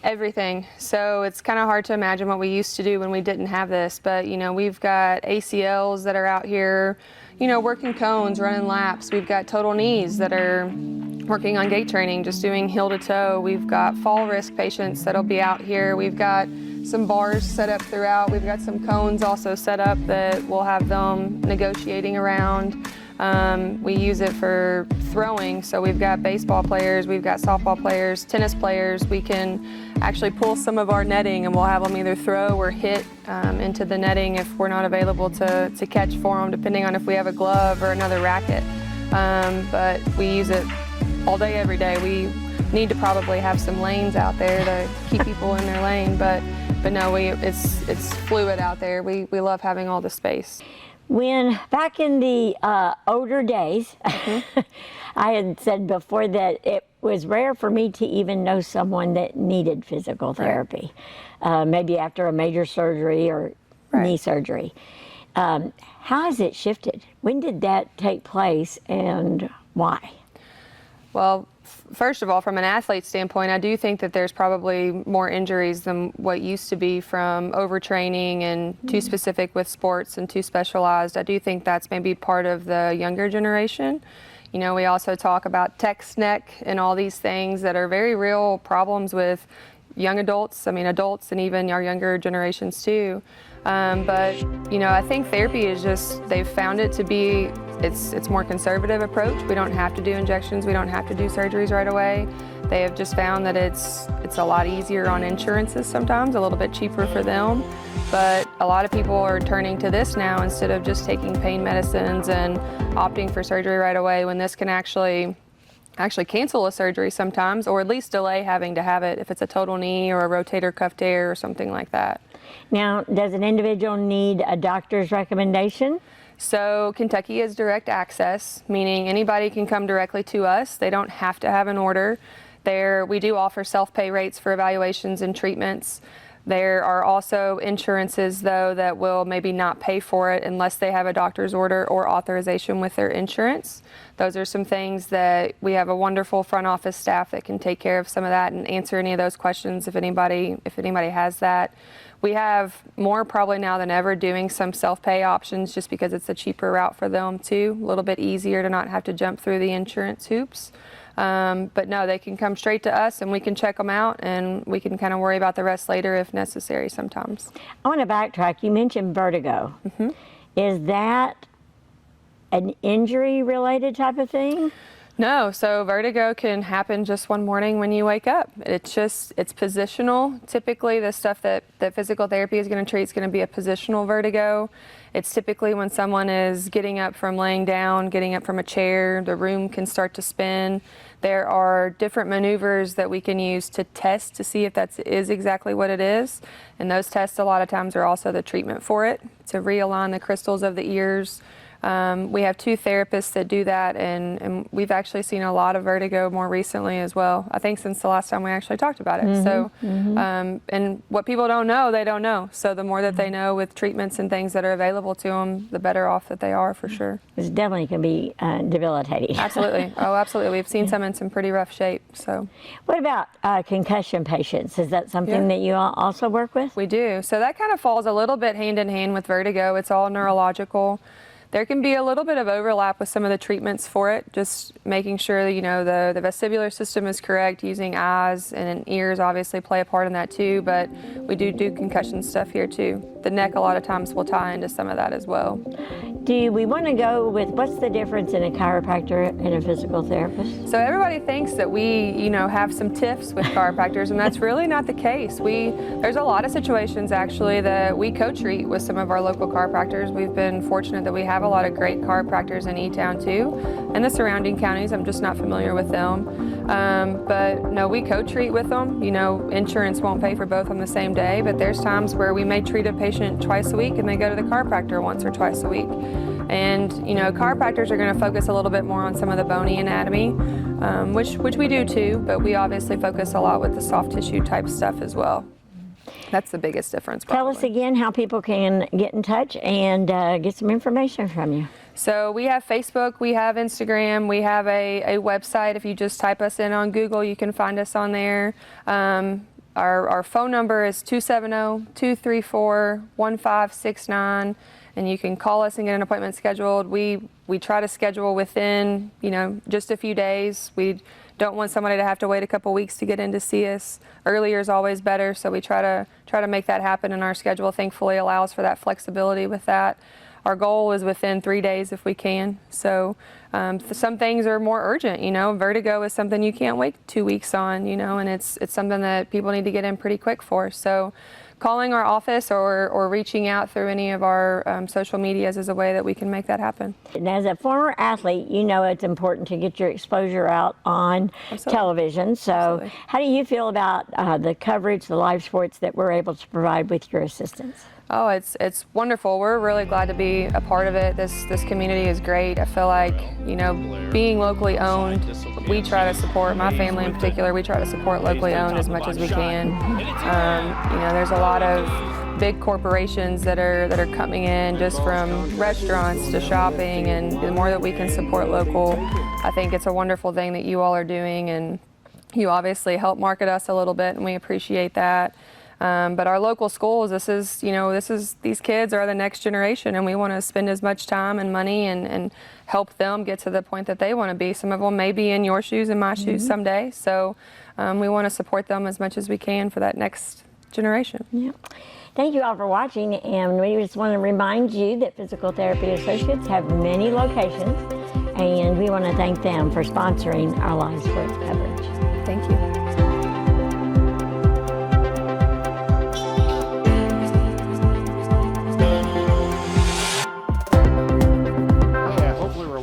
Everything. So it's kind of hard to imagine what we used to do when we didn't have this, but we've got ACLs that are out here, working cones, running laps. We've got total knees that are working on gait training, just doing heel to toe. We've got fall risk patients that'll be out here. We've got some bars set up throughout. We've got some cones also set up that we'll have them negotiating around. We use it for throwing, so we've got baseball players, we've got softball players, tennis players. We can actually pull some of our netting and we'll have them either throw or hit into the netting if we're not available to catch for them, depending on if we have a glove or another racket. But we use it all day, every day. We need to probably have some lanes out there to keep people in their lane, but no, it's fluid out there. We love having all the space. When back in the older days, I had said before that it was rare for me to even know someone that needed physical therapy, maybe after a major surgery or knee surgery. How has it shifted? When did that take place and why? Well, first of all, from an athlete standpoint, I do think that there's probably more injuries than what used to be from overtraining and too specific with sports and too specialized. I do think that's maybe part of the younger generation. We also talk about text neck and all these things that are very real problems with young adults, adults and even our younger generations too. But I think therapy is just, they've found it to be, it's more conservative approach. We don't have to do injections. We don't have to do surgeries right away. They have just found that it's a lot easier on insurances sometimes, a little bit cheaper for them. But a lot of people are turning to this now instead of just taking pain medicines and opting for surgery right away, when this can actually cancel a surgery sometimes, or at least delay having to have it if it's a total knee or a rotator cuff tear or something like that. Now, does an individual need a doctor's recommendation? So Kentucky is direct access, meaning anybody can come directly to us. They don't have to have an order. We do offer self-pay rates for evaluations and treatments. There are also insurances, though, that will maybe not pay for it unless they have a doctor's order or authorization with their insurance. Those are some things that we have a wonderful front office staff that can take care of some of that and answer any of those questions if anybody has that. We have more probably now than ever doing some self-pay options just because it's a cheaper route for them too, a little bit easier to not have to jump through the insurance hoops. But no, they can come straight to us and we can check them out and we can kind of worry about the rest later if necessary sometimes. I want to backtrack. You mentioned vertigo. Is that an injury-related type of thing? No, so vertigo can happen just one morning when you wake up. It's positional. Typically, the stuff that physical therapy is going to treat is going to be a positional vertigo. It's typically when someone is getting up from laying down, getting up from a chair, the room can start to spin. There are different maneuvers that we can use to test to see if that is exactly what it is. And those tests a lot of times are also the treatment for it, to realign the crystals of the ears. We have 2 therapists that do that, and we've actually seen a lot of vertigo more recently as well. I think since the last time we actually talked about it. So, and what people don't know, they don't know. So the more that they know with treatments and things that are available to them, the better off that they are for sure. It definitely can be debilitating. Absolutely. Oh, absolutely. We've seen some in some pretty rough shape. So, what about concussion patients? Is that something that you also work with? We do. So that kind of falls a little bit hand in hand with vertigo. It's all neurological. There can be a little bit of overlap with some of the treatments for it, just making sure that, you know, the vestibular system is correct, using eyes and ears obviously play a part in that too, but we do concussion stuff here too. The neck a lot of times will tie into some of that as well. Do we want to go with what's the difference in a chiropractor and a physical therapist? So everybody thinks that we, you know, have some tiffs with chiropractors, and that's really not the case. There's a lot of situations actually that we co-treat with some of our local chiropractors. We've been fortunate that we have a lot of great chiropractors in E-Town too, and the surrounding counties. I'm just not familiar with them. But no, we co-treat with them. You know, insurance won't pay for both on the same day, but there's times where we may treat a patient twice a week and they go to the chiropractor once or twice a week. And, you know, chiropractors are going to focus a little bit more on some of the bony anatomy, which we do too, but we obviously focus a lot with the soft tissue type stuff as well. That's the biggest difference, probably. Tell us again how people can get in touch and get some information from you. So we have Facebook, we have Instagram, we have a website. If you just type us in on Google, you can find us on there. Our phone number is 270-234-1569, and you can call us and get an appointment scheduled. We try to schedule within, you know, just a few days. We don't want somebody to have to wait a couple weeks to get in to see us. Earlier is always better, so we try to make that happen, and our schedule thankfully allows for that flexibility with that. Our goal is within 3 days if we can. So some things are more urgent, you know. Vertigo is something you can't wait 2 weeks on, you know, and it's something that people need to get in pretty quick for. So calling our office or reaching out through any of our social medias is a way that we can make that happen. And as a former athlete, you know it's important to get your exposure out on television. So how do you feel about the coverage, the live sports that we're able to provide with your assistance? Oh, it's wonderful. We're really glad to be a part of it. This community is great. I feel like, you know, being locally owned, we try to support, my family in particular, we try to support locally owned as much as we can. You know, there's a lot of big corporations that are coming in just from restaurants to shopping, and the more that we can support local, I think it's a wonderful thing that you all are doing, and you obviously help market us a little bit, and we appreciate that. But our local schools, these kids are the next generation, and we want to spend as much time and money and help them get to the point that they want to be. Some of them may be in your shoes and my shoes someday, so we want to support them as much as we can for that next generation. Yeah. Thank you all for watching, and we just want to remind you that Physical Therapy Associates have many locations, and we want to thank them for sponsoring our live sports coverage. Thank you.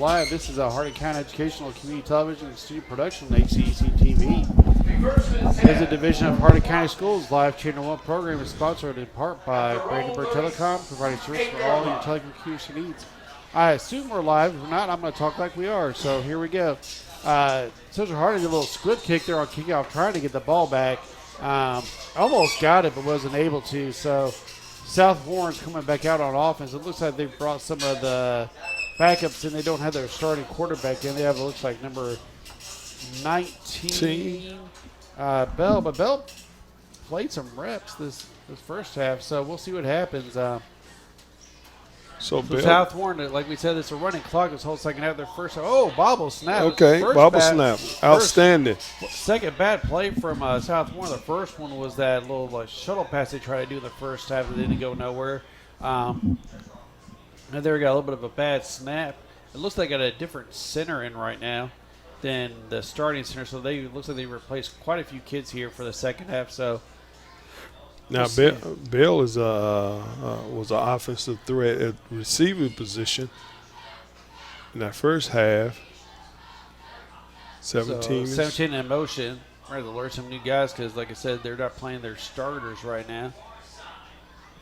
Live. This is a Hardin County Educational Community Television and Student Production on HCEC-TV. As a division of Hardin County Schools, Live Channel 1 program is sponsored in part by Brandenburg Telecom, providing service for all your telecommunication needs. I assume we're live. If we're not, I'm going to talk like we are. So here we go. Central Hardin did a little squib kick there on kickoff, trying to get the ball back. Almost got it, but wasn't able to. So South Warren's coming back out on offense. It looks like they've brought some of the backups in. They don't have their starting quarterback in. They have, it looks like, number 19, Bell. But Bell played some reps this first half, so we'll see what happens. So South Warren, like we said, it's a running clock this whole second half. Their first, bobble snap. Okay, bobble snap. Outstanding. Second bad play from South Warren. The first one was that little shuttle pass they tried to do in the first half that didn't go nowhere. And there we got a little bit of a bad snap. It looks like they got a different center in right now than the starting center. So it looks like they replaced quite a few kids here for the second half. So now Bill is was an offensive threat at receiving position in that first half. 17 in motion. We're going to learn some new guys because, like I said, they're not playing their starters right now.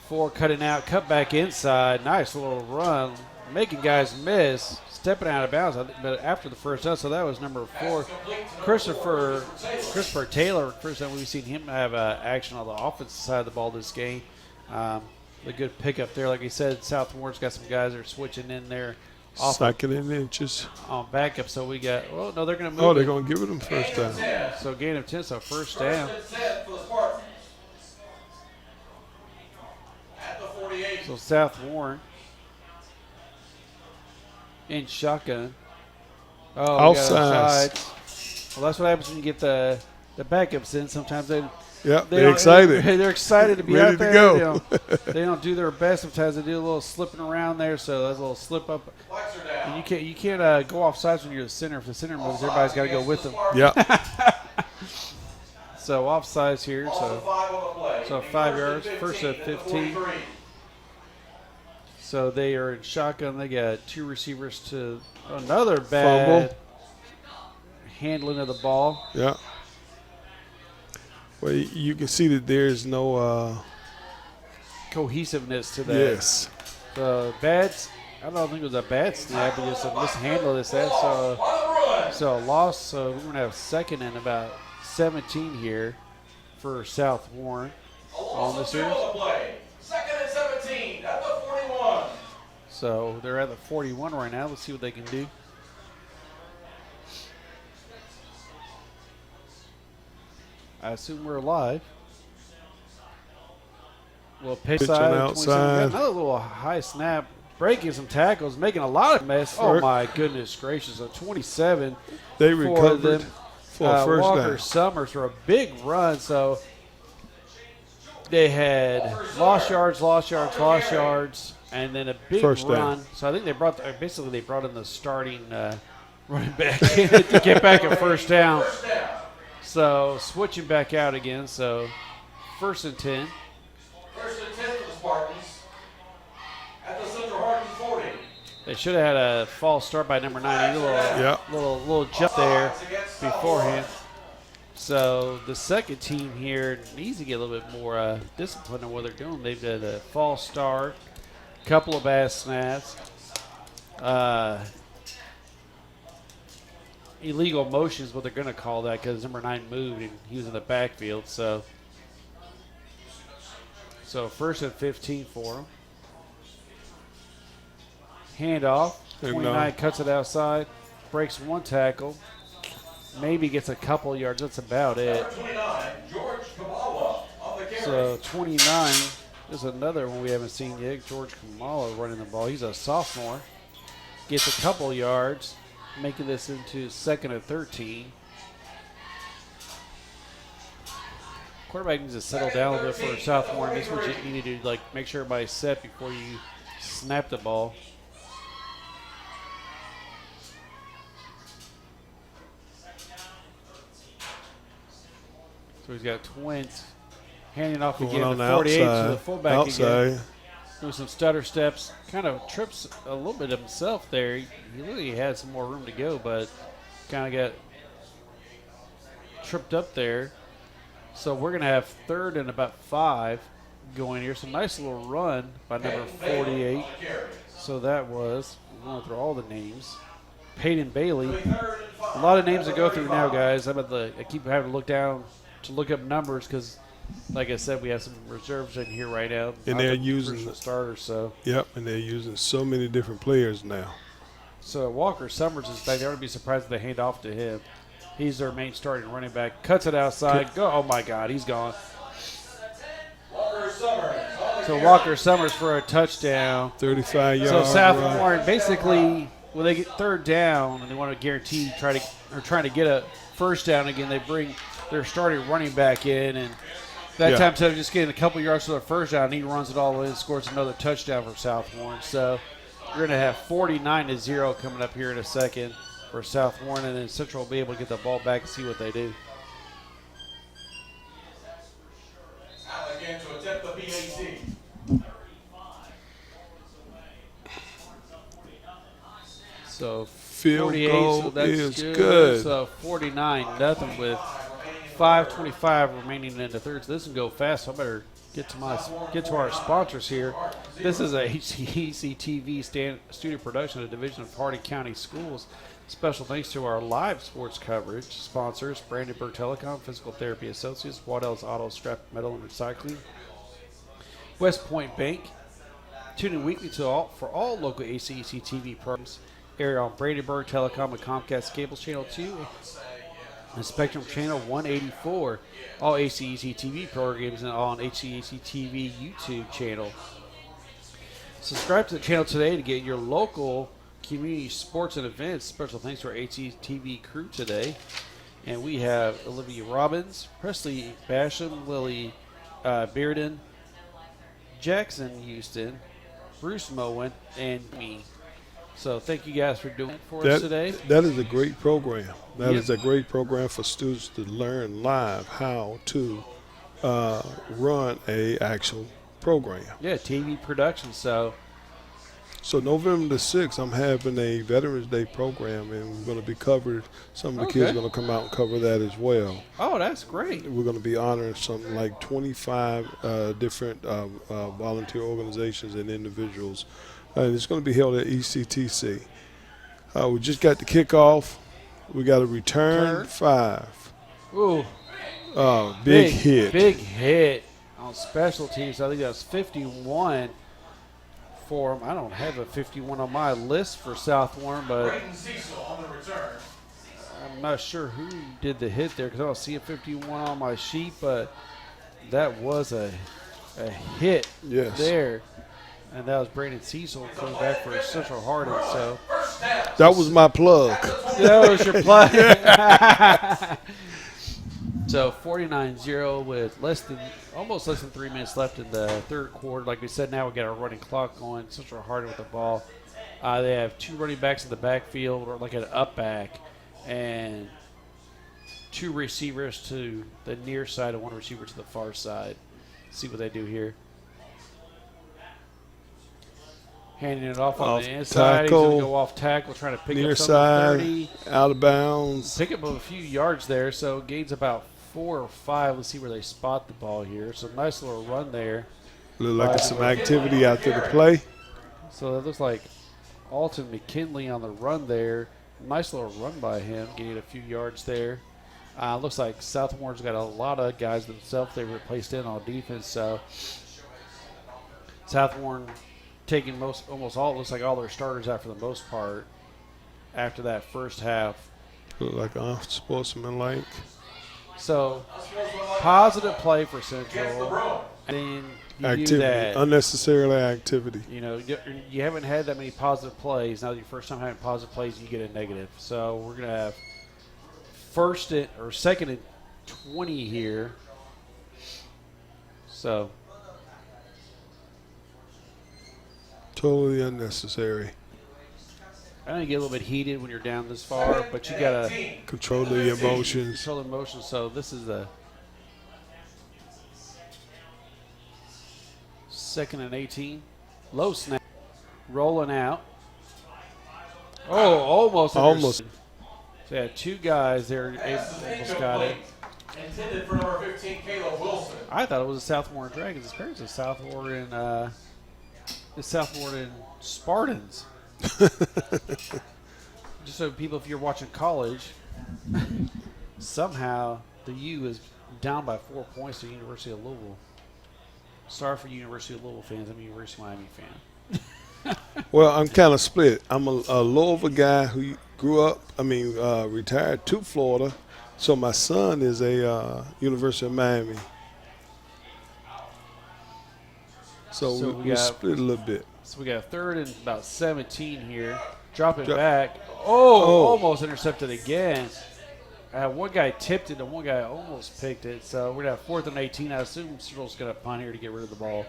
4 cutting out, cut back inside. Nice little run, making guys miss, stepping out of bounds. But after the first down, so that was number 4, Christopher Taylor. First time we've seen him have action on the offensive side of the ball this game. A good pickup there. Like he said, South Warren's got some guys that are switching in there. Second and inches. On backup, so we got, no, they're going to move. Oh, they're going to give it them first down. So gain of 10, so first down. So South Warren in shotgun. Offside. Well, that's what happens when you get the backups in. Sometimes they're excited. They're excited to be ready out there. To go. They don't do their best. Sometimes they do a little slipping around there, so that's a little slip up. And you can't go off sides when you're the center. If the center moves, everybody's got to go with them. Yeah. So offsides here. So 5 yards. First at 15. So they are in shotgun. They got 2 receivers to another bad fumble. Handling of the ball. Yeah. Well, you can see that there's no cohesiveness to that. Yes. The I don't think it was a bad snap, but just a mishandle this. So a loss. So we're going to have second and about 17 here for South Warren on this here. Second and 17 at the 41. So they're at the 41 right now. Let's see what they can do. I assume we're live. Well, pitch side, outside. Another little high snap, breaking some tackles, making a lot of mess. Oh my goodness gracious! A 27. They recovered for a first Walker down. Summers for a big run. So they had lost yards, and then a big first run. Down. So I think they brought in the starting running back to get back a first down. So switching back out again. So first and 10. First and 10 for the Spartans at the Central Hardin 40. They should have had a false start by number 9. Little jump there beforehand. So the second team here needs to get a little bit more discipline on what they're doing. They've had a false start, a couple of bad snaps, illegal motion is what they're going to call that because number 9 moved and he was in the backfield. So first and 15 for him. Handoff. 29 cuts it outside, breaks one tackle, maybe gets a couple yards. That's about it. So 29 is another one we haven't seen yet. George Kamala running the ball. He's a sophomore. Gets a couple yards, making this into second and 13. Quarterback needs to settle down a little bit for sophomore. This is what you need to do, make sure everybody's set before you snap the ball. So he's got twins handing off again to 48 to the fullback again. Doing some stutter steps, kind of trips a little bit of himself there. He really had some more room to go, but kind of got tripped up there. So we're going to have third and about 5 going here. Some nice little run by number 48. So that was, we're going through all the names. Peyton Bailey. A lot of names to go through now, guys. I keep having to look down to look up numbers because, like I said, we have some reserves in here right now. And not they're the using crucial starters. So Yep, and they're using so many different players now. Walker Summers is back there. I would be surprised if they hand off to him. He's their main starting running back. Cuts it outside. Go! Oh my God, he's gone. So Walker Summers for a touchdown. 35 yards. So South Warren basically, when they get third down and they want to guarantee trying to get a first down again, they bring their starting running back in, and that time instead of just getting a couple yards for the first down, he runs it all the way and scores another touchdown for South Warren. So you're going to have 49-0 coming up here in a second for South Warren, and then Central will be able to get the ball back and see what they do. Again to attempt the PAT. So Field 48, goal so that's is good. good. So 49-0 with 5:25 remaining in the third. So this can go fast. So I better get to our sponsors here. This is a HCEC-TV studio production, a division of Hardin County Schools. Special thanks to our live sports coverage sponsors: Brandenburg Telecom, Physical Therapy Associates, Waddell's Auto, Strap Metal and Recycling, West Point Bank. Tune in weekly for all local HCEC-TV programs. Aired on Brandenburg Telecom and Comcast Cable Channel 2 and Spectrum Channel 184. All HCEC-TV programs and all on HCEC-TV YouTube channel. Subscribe to the channel today to get your local community sports and events. Special thanks to our HCEC-TV crew today. And we have Olivia Robbins, Presley Basham, Lily Bearden, Jackson Houston, Bruce Moen, and me. So thank you guys for doing it for us today. That is a great program. That is a great program for students to learn live how to run a actual program. Yeah, TV production. So November the 6th, I'm having a Veterans Day program, and we're going to be covered. Some of the kids are going to come out and cover that as well. Oh, that's great. We're going to be honoring something like 25 different volunteer organizations and individuals. And it's going to be held at ECTC. We just got the kickoff. We got a return 5. Ooh. Big hit. Big hit on special teams. I think that's 51 for them. I don't have a 51 on my list for South Warren, but I'm not sure who did the hit there because I don't see a 51 on my sheet, but that was a hit there. And that was Brandon Cecil coming back for Central Hardin. So that was my plug. That was your plug. So 49-0 with almost less than 3 minutes left in the third quarter. Like we said, now we got our running clock going. Central Hardin with the ball. They have 2 running backs in the backfield, or like an up back, and 2 receivers to the near side and 1 receiver to the far side. See what they do here. Handing it off on the inside. He's going to go off tackle, trying to pick near up something side, 30. out of bounds. Pick up a few yards there, so gains about 4 or 5. Let's see where they spot the ball here. So nice little run there. Look like there's some activity after the play. So it looks like Alton McKinley on the run there. Nice little run by him, getting a few yards there. Looks like South Warren's got a lot of guys themselves they replaced in on defense. So South Warren taking almost all, it looks like all their starters out for the most part after that first half. Look like unsportsmanlike. So positive play for Central. And then you Activity, do that. unnecessarily activity. You know, you haven't had that many positive plays. Now your first time having positive plays, you get a negative. So we're going to have second and 20 here. So Totally unnecessary. I know you get a little bit heated when you're down this far, but you got to Control the emotions. control the emotions. So this is the second and 18. Low snap. Rolling out. Oh, almost. So yeah, 2 guys there almost got it. Intended for number 15, Caleb Wilson. I thought it was the South Warren Dragons. His parents are South Warren, the South Warren Spartans. Just so people, if you're watching college, somehow the U is down by 4 points to University of Louisville. Sorry for University of Louisville fans. I'm a University of Miami fan. Well, I'm kind of split. I'm a Louisville guy who retired to Florida. So my son is a University of Miami. So we split a little bit. So we got 3rd and about 17 here. Dropping back. Oh, almost intercepted again. One guy tipped it and one guy almost picked it. So we're going to have 4th and 18. I assume Central's going to punt here to get rid of the ball.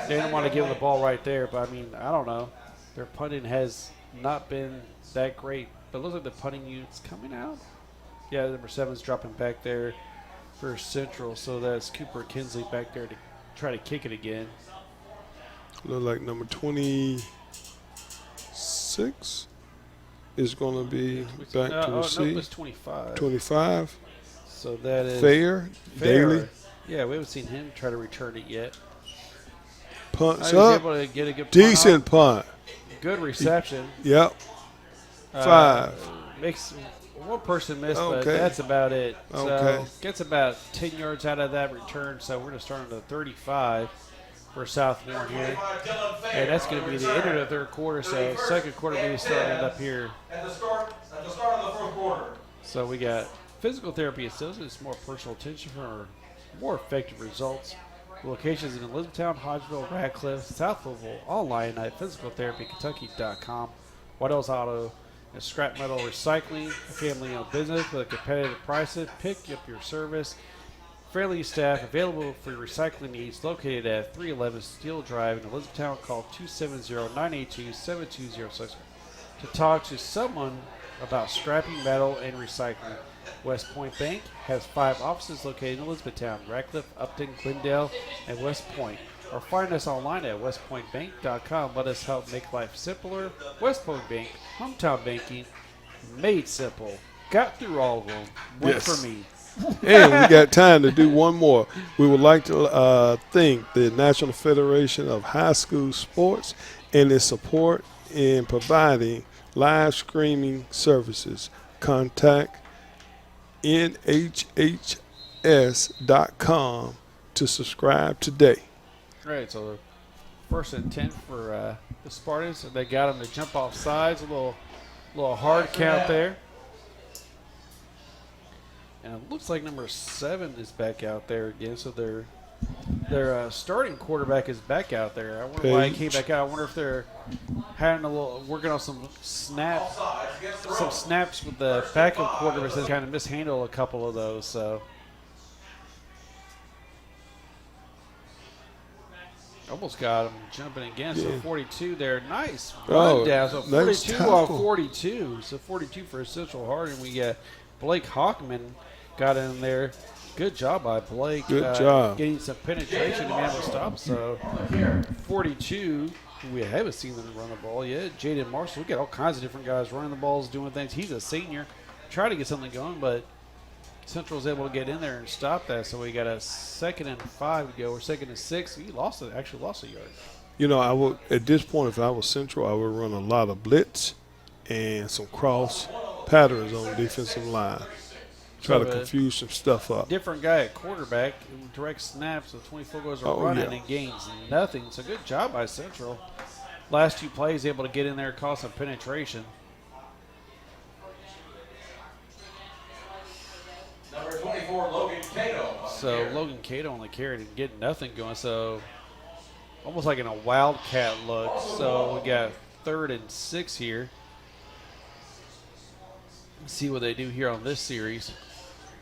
They didn't want to give him the ball right there, but, I don't know. Their punting has not been that great. But it looks like the punting unit's coming out. Yeah, number 7's dropping back there for Central. So that's Cooper Kinsley back there to try to kick it again. Look like number 26 is going to be back to receive. No, it's 25. 25. So that is Fair. Daily. Yeah, we haven't seen him try to return it yet. Punts I was up. able to get a good Decent punt. Good reception. Yep. 5. Makes one person missed, but Okay. that's about it. Okay. So gets about 10 yards out of that return. So we're going to start on the 35 for South Warren here. And that's going to be the end of the 3rd quarter. So 2nd quarter will be starting up here. At the start of the 4th quarter. So we got physical therapy associates, more personal attention for more effective results. Locations in Elizabethtown, Hodgeville, Radcliffe, South Louisville, online at physicaltherapykentucky.com. What else auto and scrap metal recycling, a family-owned business with a competitive prices. Pick up your service. Friendly staff available for your recycling needs. Located at 311 Steel Drive in Elizabethtown. Call 270-982-7206 to talk to someone about scrapping metal and recycling. West Point Bank has 5 offices located in Elizabethtown, Radcliffe, Upton, Glendale, and West Point. Or find us online at westpointbank.com. Let us help make life simpler. West Point Bank, hometown banking, made simple. Got through all of them. Went Yes. for me. And we got time to do one more. We would like to thank the National Federation of High School Sports and its support in providing live streaming services. Contact nhhs.com to subscribe today. All right, so the 1st and 10 for the Spartans. They got them to jump off sides. A little hard count there. And it looks like number 7 is back out there again. So their starting quarterback is back out there. I wonder why he came back out. I wonder if they're having working on some snaps with the backup quarterbacks that kind of mishandle a couple of those. So almost got him jumping again. So 42 there. Nice run down. So 42 nice on 42. So 42 for Central Hardin. We got Blake Hockman got in there. Good job by Blake. Good job. Getting some penetration and able to stop. So 42, we haven't seen them run the ball yet. Jaden Marshall, we got all kinds of different guys running the balls, doing things. He's a senior. Try to get something going, but Central's able to get in there and stop that. So we got a 2nd and 5 to go, or 2nd and 6. He actually lost a yard. You know, I would at this point, if I was Central, I would run a lot of blitz and some cross patterns on the defensive line. Try to confuse some stuff up. Different guy at quarterback, direct snaps, so 24 goes running and gains nothing. So good job by Central. Last 2 plays, able to get in there, cause some penetration. Number 24, Logan Cato. So Logan Cato only carried and getting nothing going. So almost like in a wildcat look. So we got 3rd and 6 here. Let's see what they do here on this series.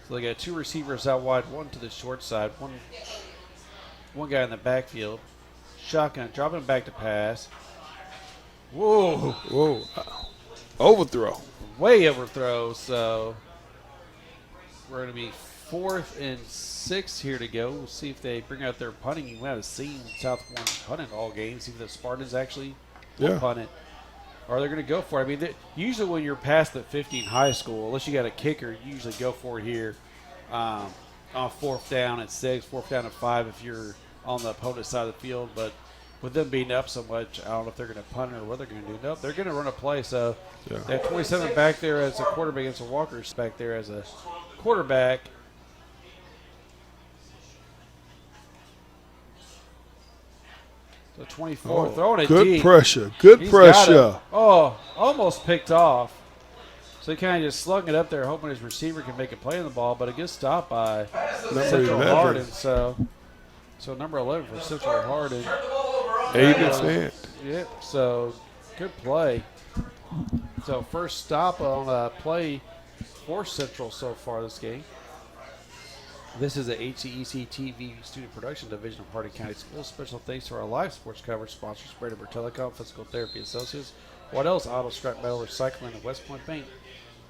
So they got 2 receivers out wide, 1 to the short side, one guy in the backfield. Shotgun, dropping back to pass. Whoa. Overthrow. Way overthrow. So we're going to be 4th and 6 here to go. We'll see if they bring out their punting. We haven't seen South Warren punt it all game. See if the Spartans actually will punt it. Or they're going to go for it. I mean, usually when you're past the 50 in high school, unless you got a kicker, you usually go for it here on 4th down at 6, 4th down at 5 if you're on the opponent's side of the field. But with them being up so much, I don't know if they're going to punt it or what they're going to do. Nope, they're going to run a play. So they have 27 back there as a quarterback against a Walker's back there as a quarterback. The 24, throwing it good deep. pressure. Good He's pressure. got it. Oh, almost picked off. So he kind of just slung it up there, hoping his receiver can make a play on the ball, but a good stop by Central 11. Hardin. So number 11 for Central Hardin. 80%. Yep, so good play. So first stop on a play for Central so far this game. This is a HCEC-TV student production division of Hardin County Schools. Special thanks to our live sports coverage sponsors, Brandenburg Telecom, Physical Therapy Associates, What Else, Auto Scrap Metal Recycling, and West Point Bank.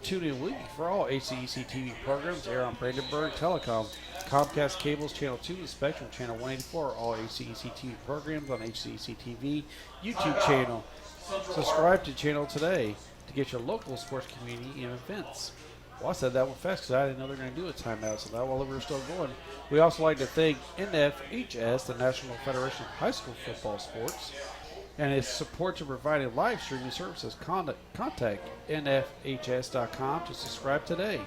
Tune in weekly for all HCEC-TV programs air on Brandenburg Telecom, Comcast Cables Channel 2, and Spectrum Channel 184. All HCEC-TV programs on HCEC-TV YouTube channel. Subscribe to the channel today to get your local sports community and events. Well, I said that one fast because I didn't know they were going to do a timeout, so that while we were still going. We also like to thank NFHS, the National Federation of High School Football Sports, and its support to providing live streaming services. Contact nfhs.com to subscribe today.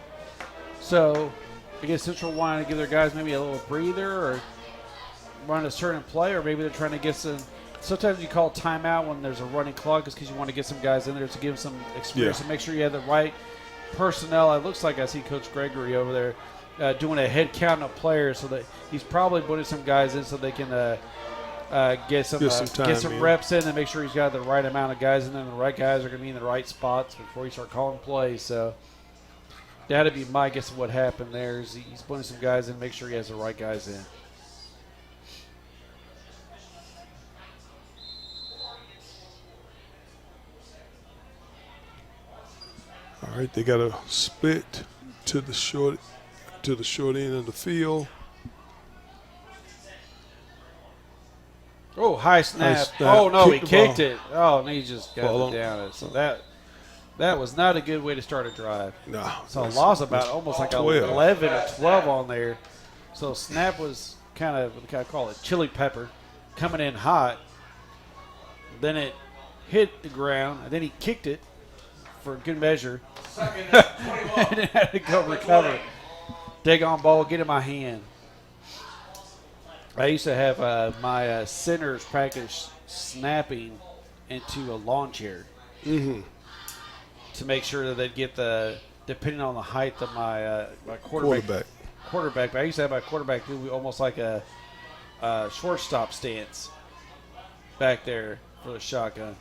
So, I guess Central wanted to give their guys maybe a little breather or run a certain play, or maybe they're trying to get some. Sometimes you call timeout when there's a running clock because you want to get some guys in there to give them some experience and make sure you have the right personnel. It looks like I see Coach Gregory over there doing a head count of players, so that he's probably putting some guys in so they can get some reps in and make sure he's got the right amount of guys in there. And the right guys are going to be in the right spots before you start calling plays. So that'd be my guess of what happened there. Is he's putting some guys in, make sure he has the right guys in. All right, they got a split to the short end of the field. Oh, high snap. Oh, no, he kicked it. Oh, and he just got it down. So that was not a good way to start a drive. No. So a loss about almost like 11 or 12 on there. So snap was kind of, what do I call it, chili pepper, coming in hot. Then it hit the ground, and then he kicked it for good measure. and then had to go recover. Dig on ball, get in my hand. I used to have my centers practice snapping into a lawn chair to make sure that they'd get depending on the height of my quarterback. But I used to have my quarterback do almost like a shortstop stance back there for the shotgun.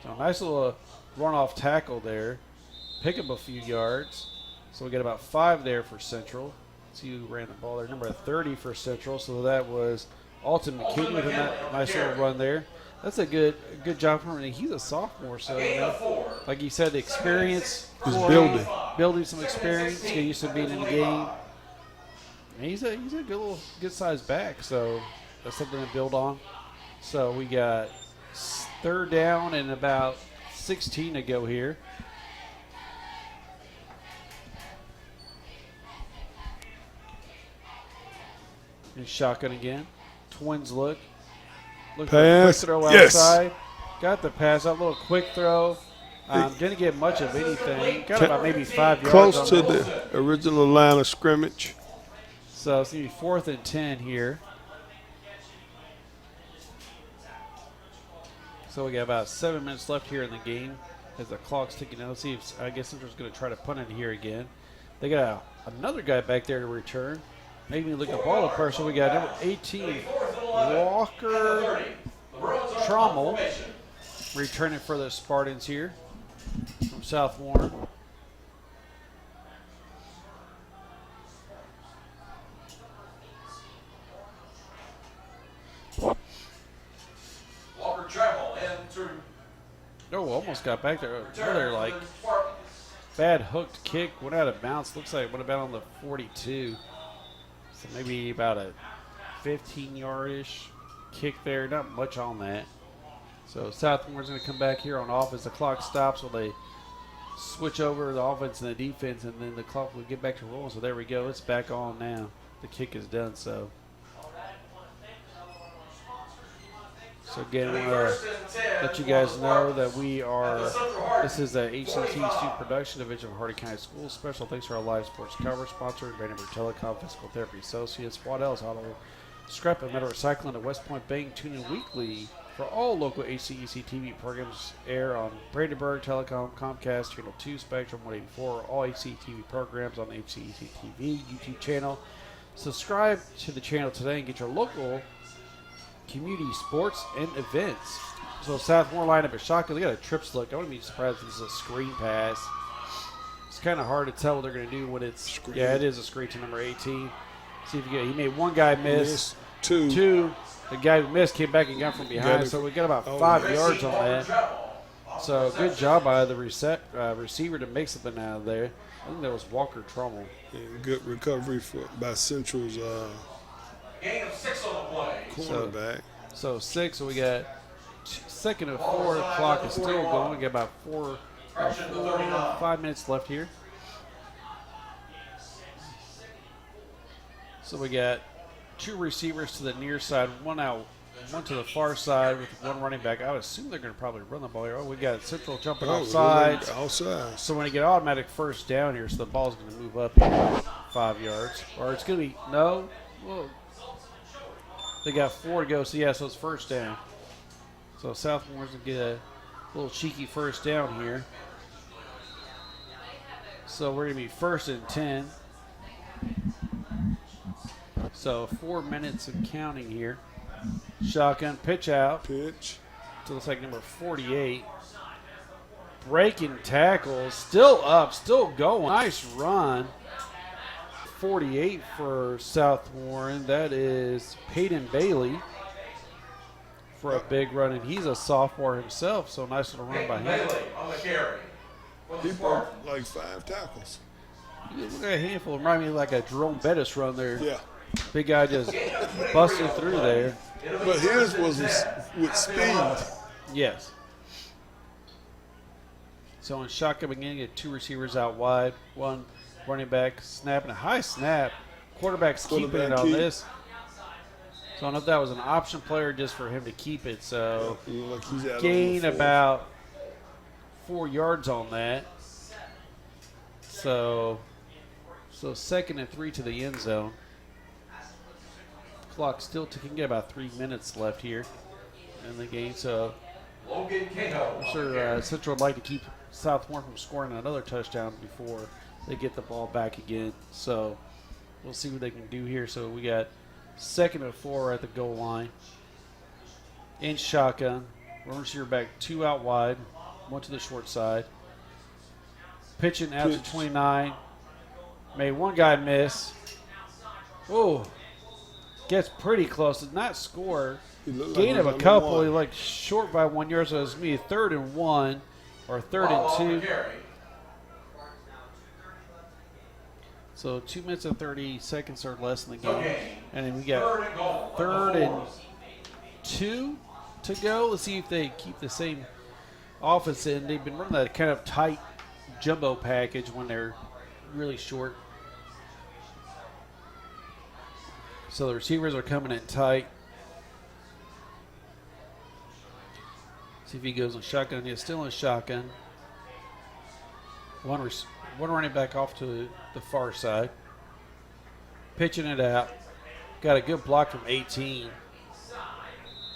So nice little run-off tackle there. Pick up a few yards. So we got about 5 there for Central. See who ran the ball there. Number 30 for Central. So that was Alton McKinney with a nice little run there. That's a good job from him. He's a sophomore, so like you said, the experience is building some experience, get used to being in the game. And he's a good sized back, so that's something to build on. So we got 3rd down and about 16 to go here. And shotgun again. Twins look. Look for a quick throw outside. Got the pass out. A little quick throw. Didn't get much of anything. Got about maybe 5 yards. Close to the original line of scrimmage. So it's going to be 4th and 10 here. So we got about 7 minutes left here in the game as the clock's ticking out. Let's see if I guess Central's going to try to punt it here again. They got another guy back there to return. Made me look at the ball at first. So we got number 18, Walker Trommel, returning for the Spartans here from South Warren. Walker Travel into. Oh, almost got back there. Another like bad hooked kick, went out of bounds. Looks like it would have been on the 42. So maybe about a 15-yard-ish kick there. Not much on that. So Southmore's going to come back here on offense. The clock stops when they switch over the offense and the defense, and then the clock will get back to rolling. So there we go. It's back on now. The kick is done. So again, I want to let you guys know that this is the HCEC student production division of Hardin County Schools. Special thanks to our live sports coverage sponsor, Brandenburg Telecom, Physical Therapy Associates, What Else, Auto Scrap and Metal Recycling at West Point Bank. Tune in weekly for all local HCEC-TV programs air on Brandenburg, Telecom, Comcast, Channel 2, Spectrum 184, all HCEC-TV programs on the HCEC-TV YouTube channel. Subscribe to the channel today and get your local community sports and events. So South Warren lineup is shocking. They got a trips look. I wouldn't be surprised if this is a screen pass. It's kind of hard to tell what they're going to do when it's screen. Yeah, it is a screen to number 18. See if you get. He made one guy miss. Two. The guy who missed came back and got from behind. So we got about 5 yards on that. So good job by the receiver to make something out of there. I think that was Walker Trummel. And good recovery by Central's Gain of 6 on the play. cornerback. So 6. So we got 2nd and 4. The clock is still going. We got about 5 minutes left here. So we got 2 receivers to the near side, one to the far side with 1 running back. I would assume they're going to probably run the ball here. Oh, we got Central jumping off sides. Outside. So when you get automatic first down here, so the ball's going to move up here about 5 yards. Or it's going to be, no. Well, they got 4 to go. So, yeah, so it's first down. So Southmore's going to get a little cheeky first down here. So we're going to be 1st and 10. So 4 minutes and counting here. Shotgun pitch out. Pitch. So looks like number 48. Breaking tackles. Still up. Still going. Nice run. 48 for South Warren. That is Peyton Bailey for a big run. And he's a sophomore himself. So nice little run by him. Bailey on the carry. He broke like 5 tackles. Look at a handful. Remind me of like a Jerome Bettis run there. Yeah. Big guy just busted through there. But his was with speed. Yes. So in shotgun again, get 2 receivers out wide, 1 running back snapping a high snap. Quarterback's keeping it on this. So I don't know if that was an option player just for him to keep it. So Like he's out gain about 4 yards on that. So 2nd and 3 to the end zone. Clock still ticking. Get about 3 minutes left here in the game. So Logan Cato. I'm sure Central would like to keep Southmore from scoring another touchdown before they get the ball back again. So we'll see what they can do here. So we got 2nd and 4 at the goal line. In shotgun. One receiver back, 2 out wide, 1 to the short side. Pitching out to 29. Made 1 guy miss. Oh, gets pretty close. Did not score. Gain of a couple. He like short by 1 yard, so it's me 3rd and 1 or 3rd and 2. So 2 minutes and 30 seconds or less in the game. And then we got 3rd and 2 to go. Let's see if they keep the same offense in. They've been running that kind of tight jumbo package when they're really short. So the receivers are coming in tight. See if he goes in shotgun. He's still in shotgun. One running back off to the far side. Pitching it out. Got a good block from 18.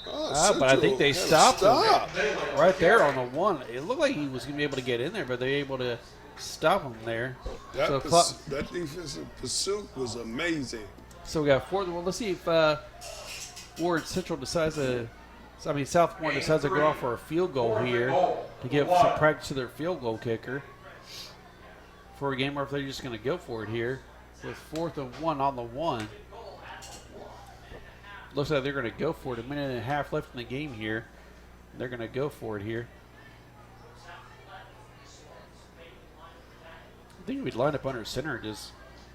But I think they stopped him right there on the 1. It looked like he was going to be able to get in there, but they were able to stop him there. That defensive pursuit was amazing. So we got 4th. Well, let's see if Ward Central decides to. South Warren decides to go off for a field goal here to give some practice to their field goal kicker for a game, or if they're just going to go for it here with 4th and 1 on the 1. Looks like they're going to go for it. 1.5 minutes left in the game here. They're going to go for it here. I think we'd line up under center and just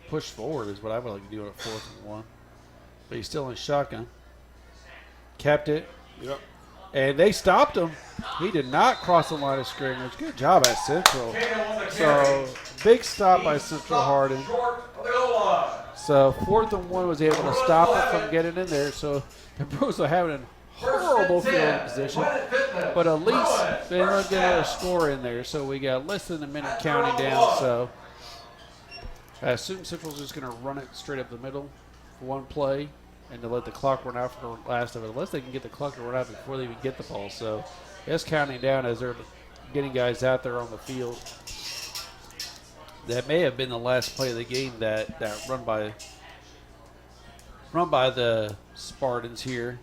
push forward is what I would like to do at 4th and 1. But he's still in shotgun. Kept it. Yep. And they stopped him. He did not cross the line of scrimmage. Good job at Central. So big stop by Central Hardin. So 4th and 1 was able to stop him from getting in there. So the Bruins are having a horrible field position. But at least they ended up getting another score in there. So we got less than a minute counting down. So I assume Central's just going to run it straight up the middle for 1 play. and to let the clock run out for the last of it, unless they can get the clock to run out before they even get the ball. So it's counting down as they're getting guys out there on the field. That may have been the last play of the game that run by the Spartans here.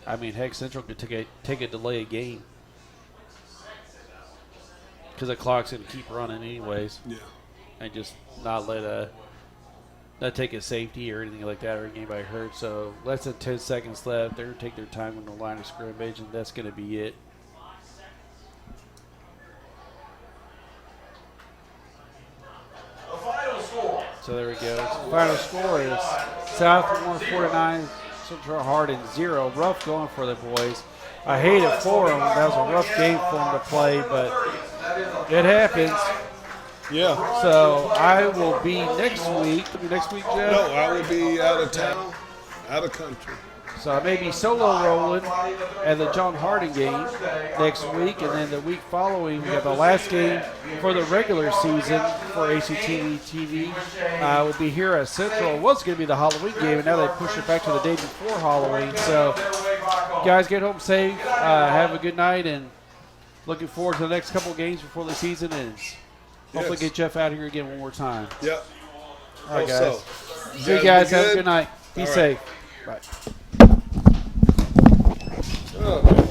I mean, heck, Central could take a delay of game because the clock's going to keep running anyways. Yeah. And just not take a safety or anything like that or anybody hurt. So less than 10 seconds left. They're going to take their time on the line of scrimmage, and that's going to be it. The final score. So there we go. The final score is South Warren 49, Central Hardin 0. Rough going for the boys. I hate it for them. That was a rough game for them to play, but it happens. Yeah. So I will be next week. Next week, Jeff? No, I will be out of town, out of country. So I may be solo rolling at the John Hardin game next week, and then the week following we have the last game for the regular season for HCEC-TV. We'll be here at Central. It was going to be the Halloween game, and now they pushed it back to the day before Halloween. So guys, get home safe. Have a good night, and looking forward to the next couple games before the season ends. Hopefully get Jeff out here again one more time. Yep. All right, guys. Also, See you guys. Have a good night. Be safe. Bye. Oh, man.